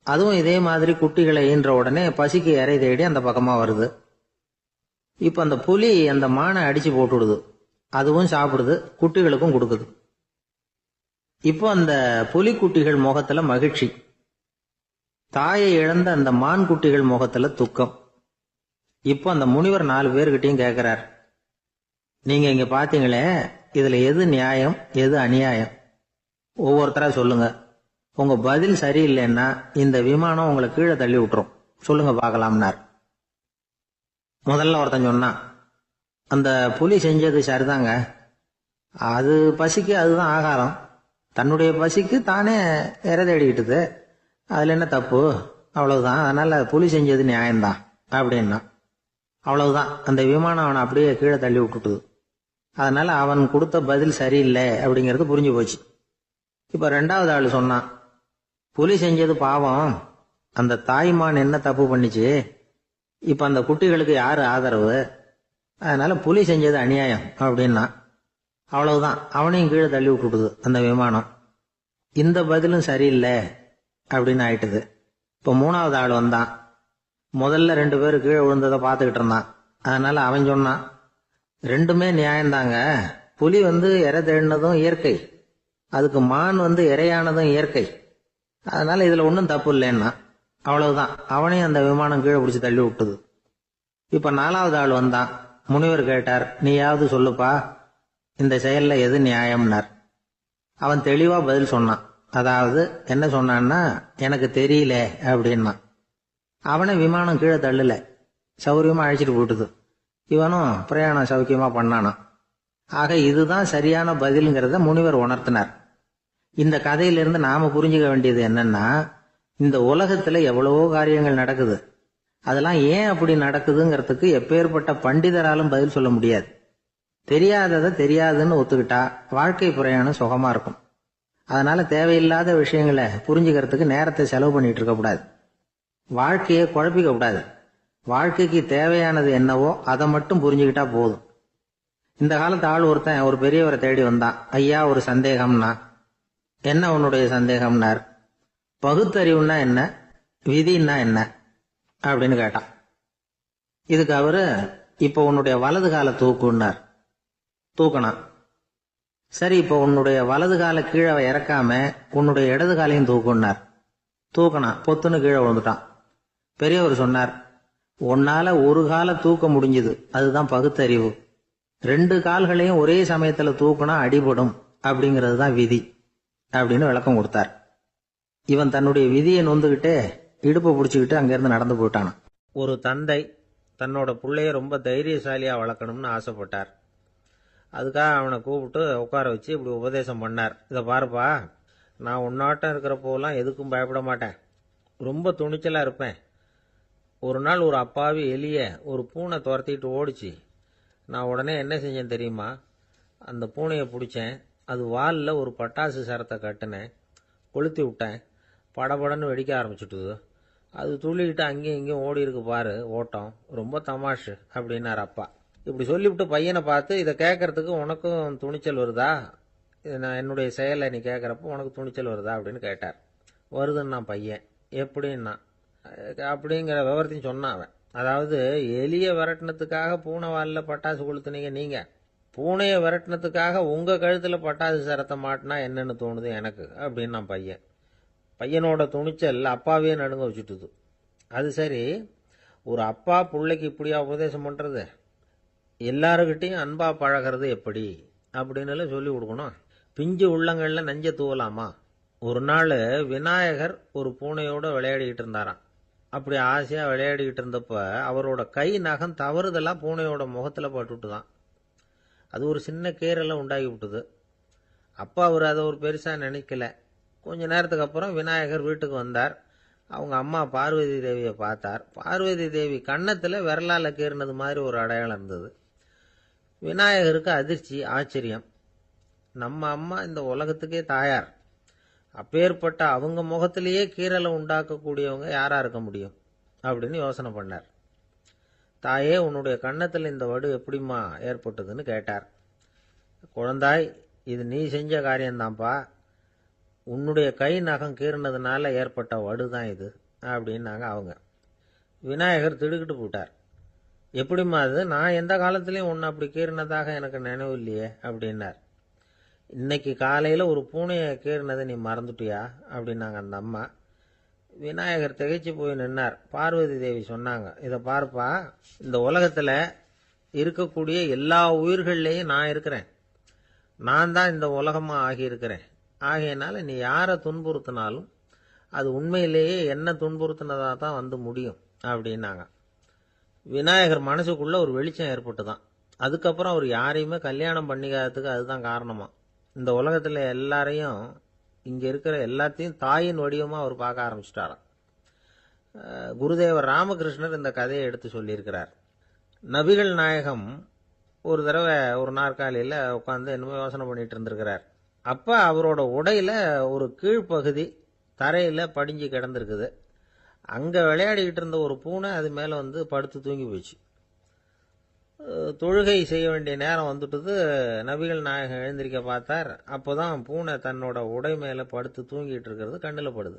அதுவும் இதே மாதிரி குட்டிகளை ஈன்ற உடனே பசிக்கு இறை தேடி அந்த பக்கமா வருது. இப்ப அந்த புலி அந்த மானை அடிச்சு போட்டுடுது. அதுவும் சாப்பிடுது, குட்டிகளுக்கும் கொடுக்குது. இப்போ அந்த புலி குட்டிகள் முகத்துல மகிழ்ச்சி, தாயை இழந்த அந்த மான் குட்டிகள் முகத்துல துக்கம். இப்போ அந்த முனிவர் 4 பேர்கிட்டையும் கேட்கிறார், நீங்க இங்க பாத்தீங்களே, இதுல எது நியாயம் எது அநியாயம்? ஒவ்வொருத்தரா சொல்லுங்க. உங்க பதில் சரியில்லைன்னா இந்த விமானம் உங்களை கீழே தள்ளி விட்டுரும். சொல்லுங்க பார்க்கலாம்னார். முதல்ல ஒருத்தன் சொன்னான், அந்த புலி செஞ்சது சரிதாங்க. அது பசிக்கு அதுதான் ஆகாரம். தன்னுடைய பசிக்கு தானே இறை தேடிக்கிட்டுது. அதுல என்ன தப்பு? அவ்வளவுதான். அதனால புலி செஞ்சது நியாயம்தான் அப்படின்னா. அவ்வளவுதான், அந்த விமானம் அவனை அப்படியே கீழே தள்ளி விட்டுட்டுது. அதனால அவன் கொடுத்த பதில் சரியில்லை அப்படிங்கிறது புரிஞ்சு போச்சு. இப்ப 2வது ஆளு சொன்னான், புலி செஞ்சது பாவம், அந்த தாய்மான் என்ன தப்பு பண்ணிச்சு? இப்ப அந்த குட்டிகளுக்கு யாரு ஆதரவு? அதனால புலி செஞ்சது அநியாயம் அப்படின்னா. அவ்வளவுதான், அவனையும் கீழே தள்ளி விட்டுடுது அந்த விமானம். இந்த பதிலும் சரியில்லை அப்படின்னு ஆயிட்டுது. இப்ப 3வது ஆள் வந்தான். முதல்ல 2 பேரு கீழே விழுந்ததை பார்த்துக்கிட்டு இருந்தான். அதனால அவன் சொன்னான், 2மே நியாயம்தாங்க. புலி இறை தேடினதும் இயற்கை, அதுக்கு மான் இறையானதும் இயற்கை. அதனால இதுல ஒன்றும் தப்பு இல்லைன்னா. அவ்வளவுதான், அவனையும் அந்த விமானம் கீழே பிடிச்சி தள்ளி விட்டுது. இப்ப 4வது ஆள் வந்தான். முனிவர் கேட்டார், நீயாவது சொல்லுப்பா, இந்த செயல்ல எது நியாயம்னார். அவன் தெளிவா பதில் சொன்னான். அதாவது என்ன சொன்னான்னா, எனக்கு தெரியல அப்படின்னா. அவனை விமானம் கீழே தள்ளல, சௌரியமா அழைச்சிட்டு போட்டுது. இவனும் பிரயாணம் சௌக்கியமா பண்ணானான். ஆக இதுதான் சரியான பதிலுங்கிறத முனிவர் உணர்த்தினார். இந்த கதையிலிருந்து நாம புரிஞ்சுக்க வேண்டியது என்னன்னா, இந்த உலகத்துல எவ்வளவோ காரியங்கள் நடக்குது. அதெல்லாம் ஏன் அப்படி நடக்குதுங்கிறதுக்கு எப்பேற்பட்ட பண்டிதராலும் பதில் சொல்ல முடியாது. தெரியாததை தெரியாதுன்னு ஒத்துக்கிட்டா வாழ்க்கை பிரயாணம் சுகமா இருக்கும். அதனால தேவையில்லாத விஷயங்களை புரிஞ்சுக்கிறதுக்கு நேரத்தை செலவு பண்ணிட்டு இருக்க கூடாது. வாழ்க்கையை குழப்பிக்க கூடாது. வாழ்க்கைக்கு தேவையானது என்னவோ அதை மட்டும் புரிஞ்சுக்கிட்டா போதும். இந்த காலத்து ஆள் ஒருத்தன் ஒரு பெரியவரை தேடி வந்தான். ஐயா, ஒரு சந்தேகம்னா. என்ன உன்னுடைய சந்தேகம்னார். பகுத்தறிவுன்னா என்ன, விதின்னா என்ன அப்படின்னு கேட்டான். இதுக்கு அவரு, இப்போ உன்னுடைய வலது காலை தூக்குன்னார். தூக்கணும். சரி, இப்போ உன்னுடைய வலது காலை கீழே இறக்காம உன்னுடைய இடது காலையும் தூக்குன்னார். தூக்கணும். பொத்துன்னு கீழே விழுந்துட்டான். பெரியவர் சொன்னார், உன்னால ஒரு காலை தூக்க முடிஞ்சது, அதுதான் பகுத்தறிவு. 2 கால்களையும் ஒரே சமயத்துல தூக்குனா அடிபடும் அப்படிங்கிறது தான் விதி அப்படின்னு விளக்கம் கொடுத்தார். இவன் தன்னுடைய விதியை நொந்துகிட்டே இடுப்பை பிடிச்சுக்கிட்டு அங்கிருந்து நடந்து போயிட்டானான். ஒரு தந்தை தன்னோட பிள்ளைய ரொம்ப தைரியசாலியா வளர்க்கணும்னு ஆசைப்பட்டார். அதுக்காக அவனை கூப்பிட்டு உட்கார வச்சு இப்படி உபதேசம் பண்ணார். இதை பாருப்பா, நான் உன்னாட்டம் இருக்கிறப்போலாம் எதுக்கும் பயப்பட மாட்டேன், ரொம்ப துணிச்சலா இருப்பேன். ஒரு நாள் ஒரு அப்பாவி எலிய ஒரு பூனை துரத்திட்டு ஓடிச்சு. நான் உடனே என்ன செஞ்சேன் தெரியுமா? அந்த பூனையை பிடிச்சேன், அது வாலில் ஒரு பட்டாசு சரத்தை கட்டினேன், கொளுத்தி விட்டேன், படபடன்னு வெடிக்க ஆரம்பிச்சுட்டுது. அது துள்ளிக்கிட்டு அங்கேயும் இங்கேயும் ஓடி இருக்கு பாரு ஓட்டம், ரொம்ப தமாஷு அப்படின்னார் அப்பா. இப்படி சொல்லிவிட்டு பையனை பார்த்து, இதை கேட்கறதுக்கு உனக்கும் துணிச்சல் வருதா, நான் என்னுடைய செயலை நீ கேட்குறப்போ உனக்கு துணிச்சல் வருதா அப்படின்னு கேட்டார். வருதுன்னா பையன். எப்படின்னா அப்படிங்கிற விவரத்தையும் சொன்னான் அவன். அதாவது எலிய விரட்டினத்துக்காக பூனை வாலில் பட்டாசு கொளுத்துனீங்க நீங்க, பூனையை விரட்டினத்துக்காக உங்க கழுத்துல பட்டாசு சரத்தை மாட்டினா என்னன்னு தோணுது எனக்கு அப்படின்னு நான் பையன். பையனோட துணிச்சல் அப்பாவே நடுங்க வச்சுட்டுது. அது சரி, ஒரு அப்பா பிள்ளைக்கு இப்படியா உபதேசம் பண்றது? எல்லாருக்கிட்டையும் அன்பா பழகிறது எப்படி அப்படின்னு சொல்லி கொடுக்கணும். பிஞ்சு உள்ளங்கள்ல நஞ்ச தூவலாமா? ஒரு நாள் விநாயகர் ஒரு பூனையோட விளையாடிக்கிட்டு இருந்தாராம். அப்படி ஆசையா விளையாடிக்கிட்டு இருந்தப்ப அவரோட கை நகம் தவறுதலா பூனையோட முகத்துல பட்டுட்டுதான். அது ஒரு சின்ன கீறலை உண்டாகி விட்டுது. அப்பா அவர் அதை ஒரு பெருசா நினைக்கல. கொஞ்ச நேரத்துக்கு அப்புறம் விநாயகர் வீட்டுக்கு வந்தார். அவங்க அம்மா பார்வதி தேவியை பார்த்தார். பார்வதி தேவி கன்னத்துல விரலால கீறினது மாதிரி ஒரு அடையாளம் இருந்தது. விநாயகருக்கு அதிர்ச்சி, ஆச்சரியம். நம்ம அம்மா இந்த உலகத்துக்கே தாயார், அப்பேற்பட்ட அவங்க முகத்திலேயே கீறலை உண்டாக்கக்கூடியவங்க யாரா இருக்க முடியும் அப்படின்னு யோசனை பண்ணார். தாயே, உன்னுடைய கன்னத்தில் இந்த வடு எப்படிம்மா ஏற்பட்டதுன்னு கேட்டார். குழந்தாய், இது நீ செஞ்ச காரியம்தான்ப்பா, உன்னுடைய கை நகம் கீறினதுனால ஏற்பட்ட வடு தான் இது அப்படின்னாங்க அவங்க. விநாயகர் திடுக்கிட்டு போட்டார். எப்படிம்மா அது? நான் எந்த காலத்திலையும் ஒன்று அப்படி கீறினதாக எனக்கு நினைவு இல்லையே அப்படின்னார். இன்னைக்கு காலையில் ஒரு பூனையை கீறினதை நீ மறந்துட்டியா அப்படின்னாங்க அந்த அம்மா. விநாயகர் திகைச்சு போய் நின்னார். பார்வதி தேவி சொன்னாங்க, இதை பார்ப்பா, இந்த உலகத்தில் இருக்கக்கூடிய எல்லா உயிர்கள்லேயும் நான் இருக்கிறேன், நான் தான் இந்த உலகமாக ஆகியிருக்கிறேன். ஆகையினால நீ யாரை துன்புறுத்தினாலும் அது உண்மையிலேயே என்ன துன்புறுத்தினதாக தான் வந்து முடியும் அப்படின்னாங்க. விநாயகர் மனசுக்குள்ள ஒரு வெளிச்சம் ஏற்பட்டுதான். அதுக்கப்புறம் அவர் யாரையுமே கல்யாணம் பண்ணிக்காததுக்கு அதுதான் காரணமா. இந்த உலகத்தில் எல்லாரையும், இங்கே இருக்கிற எல்லாத்தையும் தாயின் வடிவமாக அவர் பார்க்க ஆரம்பிச்சிட்டாராம். குருதேவர் ராமகிருஷ்ணர் இந்த கதையை எடுத்து சொல்லியிருக்கிறார். நபிகள் நாயகம் ஒரு தடவை ஒரு நாற்காலியில் உட்காந்து என்னமோ யோசனை பண்ணிட்டு இருந்திருக்கிறார். அப்போ அவரோட உடையில ஒரு கீழ்ப்பகுதி தரையில் படிஞ்சு கிடந்திருக்குது. அங்கே விளையாடிக்கிட்டு இருந்த ஒரு பூனை அது மேலே வந்து படுத்து தூங்கி போச்சு. தொழுகை செய்ய வேண்டிய நேரம் வந்துட்டது. நபிகள் நாயகம் எழுந்திருக்க பார்த்தார். அப்போதான் பூனை தன்னோட உடை மேலே படுத்து தூங்கிட்டு இருக்கிறது கண்ணில் படுது.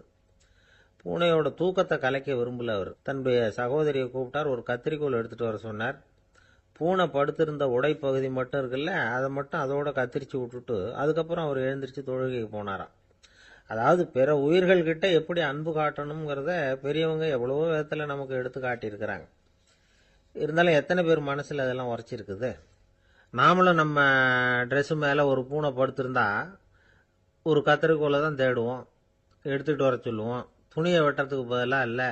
பூனையோட தூக்கத்தை கலைக்க விரும்பல அவர். தன்னுடைய சகோதரியை கூப்பிட்டார். ஒரு கத்திரிக்கோள் எடுத்துட்டு வர சொன்னார். பூனை படுத்திருந்த உடை பகுதி மட்டும் இருக்குல்ல, அதை மட்டும் அதோட கத்திரிச்சு விட்டுட்டு அதுக்கப்புறம் அவர் எழுந்திரிச்சு தொழுகைக்கு போனாராம். அதாவது பிற உயிர்கள்கிட்ட எப்படி அன்பு காட்டணுங்கிறத பெரியவங்க எவ்வளவோ விதத்தில் நமக்கு எடுத்து காட்டியிருக்கிறாங்க. இருந்தாலும் எத்தனை பேர் மனசில் அதெல்லாம் உரைச்சிருக்குது? நாமளும் நம்ம ட்ரெஸ்ஸு மேலே ஒரு பூனை படுத்திருந்தா ஒரு கத்திரிக்கோலை தான் தேடுவோம், எடுத்துகிட்டு வர சொல்லுவோம். துணியை வெட்டுறதுக்கு பதிலாக இல்லை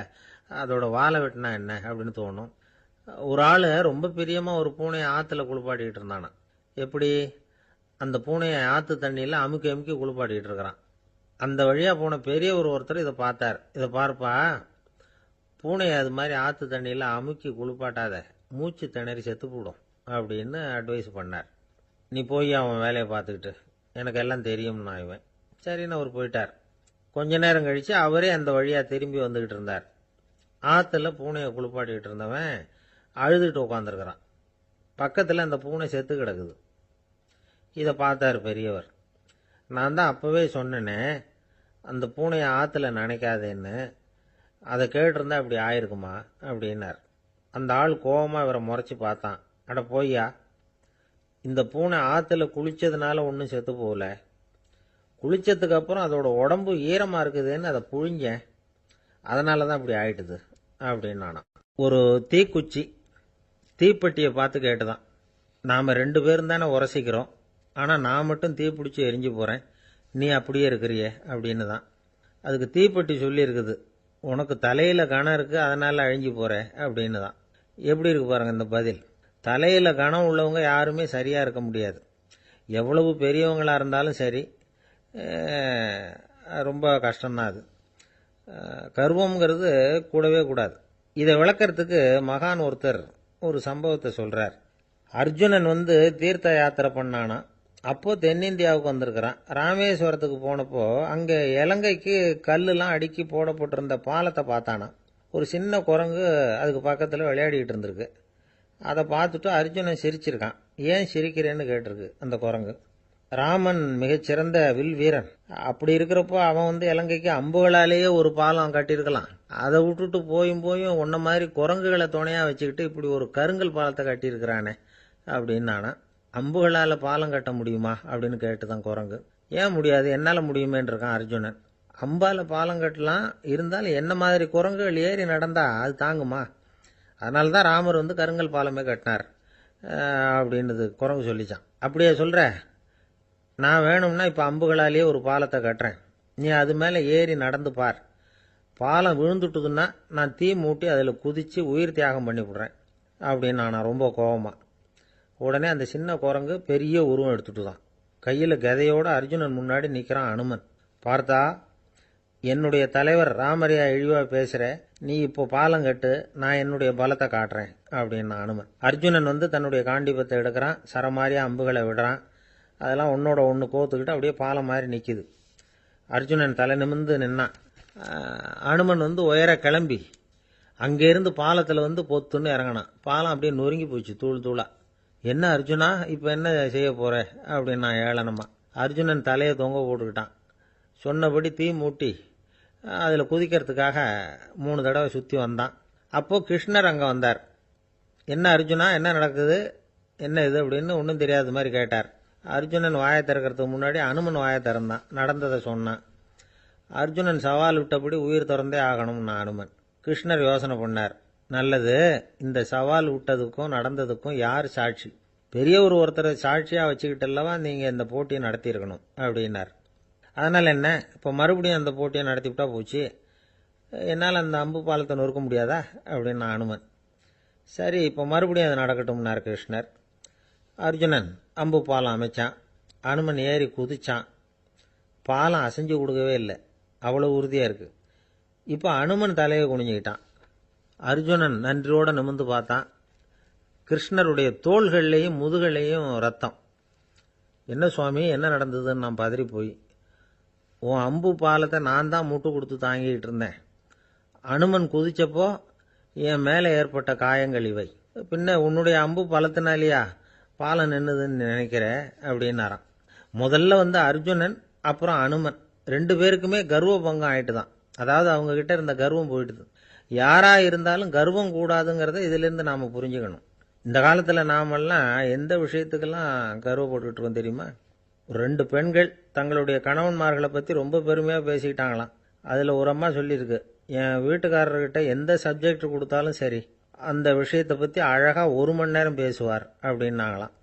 அதோட வாழை வெட்டினா என்ன அப்படின்னு தோணும். ஒரு ஆள் ரொம்ப பிரியமாக ஒரு பூனையை ஆற்றுல குளிப்பாட்டிக்கிட்டு இருந்தானா. எப்படி? அந்த பூனையை ஆற்று தண்ணியில் அமுக்கி அமுக்கி குளிப்பாட்டிக்கிட்டு இருக்கிறான். அந்த வழியாக போன பெரியவர் ஒருத்தர் இதை பார்த்தார். இதை பார்ப்பா, பூனையை அது மாதிரி ஆற்று தண்ணியில் அமுக்கி குளிப்பாட்டாத, மூச்சு திணறி செத்து போடும் அப்படின்னு அட்வைஸ் பண்ணார். நீ போய் அவன் வேலையை பார்த்துக்கிட்டு, எனக்கு எல்லாம் தெரியும்னா இவன். சரின்னு அவர் போயிட்டார். கொஞ்ச நேரம் கழித்து அவரே அந்த வழியாக திரும்பி வந்துக்கிட்டு இருந்தார். ஆற்றுல பூனையை குளிப்பாட்டிக்கிட்டு இருந்தவன் அழுதுகிட்டு உட்காந்துருக்கிறான். பக்கத்தில் அந்த பூனை செத்து கிடக்குது. இதை பார்த்தார் பெரியவர். நான் தான் அப்போவே சொன்னேனே அந்த பூனையை ஆற்றுல நினைக்காதேன்னு, அதை கேட்டிருந்தா இப்படி ஆயிருக்குமா அப்படின்னார். அந்த ஆள் கோபமாக இவரை முறைச்சி பார்த்தான். அட போய்யா, இந்த பூனை ஆற்றுல குளிச்சதுனால ஒன்றும் செத்து போகல, குளிச்சதுக்கு அப்புறம் அதோட உடம்பு ஈரமாக இருக்குதுன்னு அதை புழிஞ்சேன், அதனால தான் இப்படி ஆயிட்டுது அப்படின்னானா. ஒரு தீக்குச்சி தீப்பெட்டியை பார்த்து கேட்டுதான், நாம் 2 பேரும் தானே உரசிக்கிறோம், ஆனால் நான் மட்டும் தீப்பிடிச்சி எரிஞ்சு போகிறேன், நீ அப்படியே இருக்கிறியே அப்படின்னு தான். அதுக்கு தீப்பெட்டி சொல்லியிருக்குது, உனக்கு தலையில் கணம் இருக்குது அதனால் அழிஞ்சு போகிற அப்படின்னு தான். எப்படி இருக்கு பாருங்கள் இந்த பதில். தலையில் கணம் உள்ளவங்க யாருமே சரியாக இருக்க முடியாது. எவ்வளவு பெரியவங்களாக இருந்தாலும் சரி, ரொம்ப கஷ்டம்தான் அது. கர்வம்ங்கிறது கூடவே கூடாது. இதை விளக்கறதுக்கு மகான் ஒருத்தர் ஒரு சம்பவத்தை சொல்கிறார். அர்ஜுனன் தீர்த்த யாத்திரை பண்ணானா. அப்போது தென்னிந்தியாவுக்கு வந்திருக்கிறான். ராமேஸ்வரத்துக்கு போனப்போ அங்கே இலங்கைக்கு கல்லுலாம் அடுக்கி போடப்பட்டிருந்த பாலத்தை பார்த்தானா. ஒரு சின்ன குரங்கு அதுக்கு பக்கத்தில் விளையாடிக்கிட்டு இருந்திருக்கு. அதை பார்த்துட்டு அர்ஜுனன் சிரிச்சிருக்கான். ஏன் சிரிக்கிறேன்னு கேட்டிருக்கு அந்த குரங்கு. ராமன் மிகச்சிறந்த வில் வீரன். அப்படி இருக்கிறப்போ அவன் இலங்கைக்கு அம்புகளாலேயே ஒரு பாலம் கட்டியிருக்கலாம். அதை விட்டுட்டு போயும் உன்ன மாதிரி குரங்குகளை துணையாக வச்சுக்கிட்டு இப்படி ஒரு கருங்கல் பாலத்தை கட்டியிருக்கிறானே அப்படின்னு நானா. அம்புகளால் பாலம் கட்ட முடியுமா அப்படின்னு கேட்டுதான் குரங்கு. ஏன் முடியாது, என்னால் முடியுமேன்னு இருக்கான் அர்ஜுனன். அம்பால் பாலம் கட்டலாம், இருந்தாலும் என்ன மாதிரி குரங்குகள் ஏறி நடந்தா அது தாங்குமா? அதனால தான் ராமர் கருங்கல் பாலமே கட்டினார் அப்படின்னுது குரங்கு சொல்லிச்சான். அப்படியே சொல்கிற, நான் வேணும்னா இப்போ அம்புகளாலேயே ஒரு பாலத்தை கட்டுறேன், நீ அது மேலே ஏறி நடந்து பார். பாலம் விழுந்துட்டுதுன்னா நான் தீ மூட்டி அதில் குதித்து உயிர் தியாகம் பண்ணி விடுறேன் அப்படின்னு நான் ரொம்ப கோபமாக. உடனே அந்த சின்ன குரங்கு பெரிய உருவம் எடுத்துட்டு தான் கையில் கதையோடு அர்ஜுனன் முன்னாடி நிற்கிறான் அனுமன். பார்த்தா, என்னுடைய தலைவர் ராமரையா இழிவாக பேசுகிற, நீ இப்போ பாலம் கட்டு, நான் என்னுடைய பலத்தை காட்டுறேன் அப்படின்னு அனுமன். அர்ஜுனன் தன்னுடைய காண்டிபத்தை எடுக்கிறான், சரமாரியாக அம்புகளை விடுறான். அதெல்லாம் ஒன்னோட ஒன்று கோத்துக்கிட்டு அப்படியே பாலம் மாதிரி நிற்கிது. அர்ஜுனன் தலை நிமிர்ந்து நின்னான். அனுமன் உயர கிளம்பி அங்கேருந்து பாலத்தில் பொத்துன்னு இறங்கினான். பாலம் அப்படியே நொறுங்கி போச்சு தூள் தூளா. என்ன அர்ஜுனா, இப்போ என்ன செய்ய போகிற அப்படின்னு நான் ஏளனமா. அர்ஜுனன் தலையை தொங்க போட்டுக்கிட்டான். சொன்னபடி தீ மூட்டி அதில் குதிக்கிறதுக்காக 3 தடவை சுற்றி வந்தான். அப்போது கிருஷ்ணர் அங்கே வந்தார். என்ன அர்ஜுனா, என்ன நடக்குது, என்ன இது அப்படின்னு ஒன்றும் தெரியாத மாதிரி கேட்டார். அர்ஜுனன் வாயை திறக்கிறதுக்கு முன்னாடி அனுமன் வாயை திறந்தான், நடந்ததை சொன்னான். அர்ஜுனன் சவால் விட்டபடி உயிர் திறந்தே ஆகணும்னா அனுமன். கிருஷ்ணர் யோசனை பண்ணார். நல்லது, இந்த சவால் விட்டதுக்கும் நடந்ததுக்கும் யார் சாட்சி? பெரியவர் ஒருத்தரை சாட்சியாக வச்சுக்கிட்டல்லவா நீங்கள் இந்த போட்டியை நடத்தியிருக்கணும் அப்படின்னார். அதனால் என்ன, இப்போ மறுபடியும் அந்த போட்டியை நடத்திவிட்டா போச்சு, என்னால் அந்த அம்பு பாலத்தை நொறுக்க முடியாதா அப்படின்னு அனுமன். சரி, இப்போ மறுபடியும் அது நடக்கட்டும்னார் கிருஷ்ணர். அர்ஜுனன் அம்பு பாலம் அமைச்சான். அனுமன் ஏறி குதிச்சான். பாலம் அசைஞ்சு கொடுக்கவே இல்லை, அவ்வளோ உறுதியாக இருக்குது. இப்போ அனுமன் தலையை குனிஞ்சுக்கிட்டான். அர்ஜுனன் நன்றியோடு நிமிர்ந்து பார்த்தான். கிருஷ்ணருடைய தோள்கள்லேயும் முதுகள்லேயும் ரத்தம். என்ன சுவாமி, என்ன நடந்ததுன்னு நான் பதறி போய், உன் அம்பு பாலத்தை நான் தான் முட்டு கொடுத்து தாங்கிக்கிட்டு இருந்தேன். அனுமன் குதிச்சப்போ என் மேலே ஏற்பட்ட காயங்கள் இவை. பின்ன உன்னுடைய அம்பு பலத்தினாலேயா பாலம் நின்னுதுன்னு நினைக்கிற அப்படின்னாராம். முதல்ல அர்ஜுனன் அப்புறம் அனுமன் 2 பேருக்குமே கர்வ பங்கம் ஆயிட்டு தான். அதாவது அவங்க கிட்ட இருந்த கர்வம் போயிட்டுது. யாரா இருந்தாலும் கர்வம் கூடாதுங்கிறத இதிலிருந்து நாம புரிஞ்சுக்கணும். இந்த காலத்தில் நாமெல்லாம் எந்த விஷயத்துக்கெல்லாம் கர்வப்பட்டுக்கிட்டு இருக்கோம் தெரியுமா? 2 பெண்கள் தங்களுடைய கணவன்மார்களை பற்றி ரொம்ப பெருமையாக பேசிக்கிட்டாங்களாம். அதில் ஒரு அம்மா சொல்லியிருக்கு, என் வீட்டுக்காரர்கிட்ட எந்த சப்ஜெக்ட் கொடுத்தாலும் சரி அந்த விஷயத்தை பற்றி அழகாக 1 மணி நேரம் பேசுவார் அப்படின்னாங்களாம்.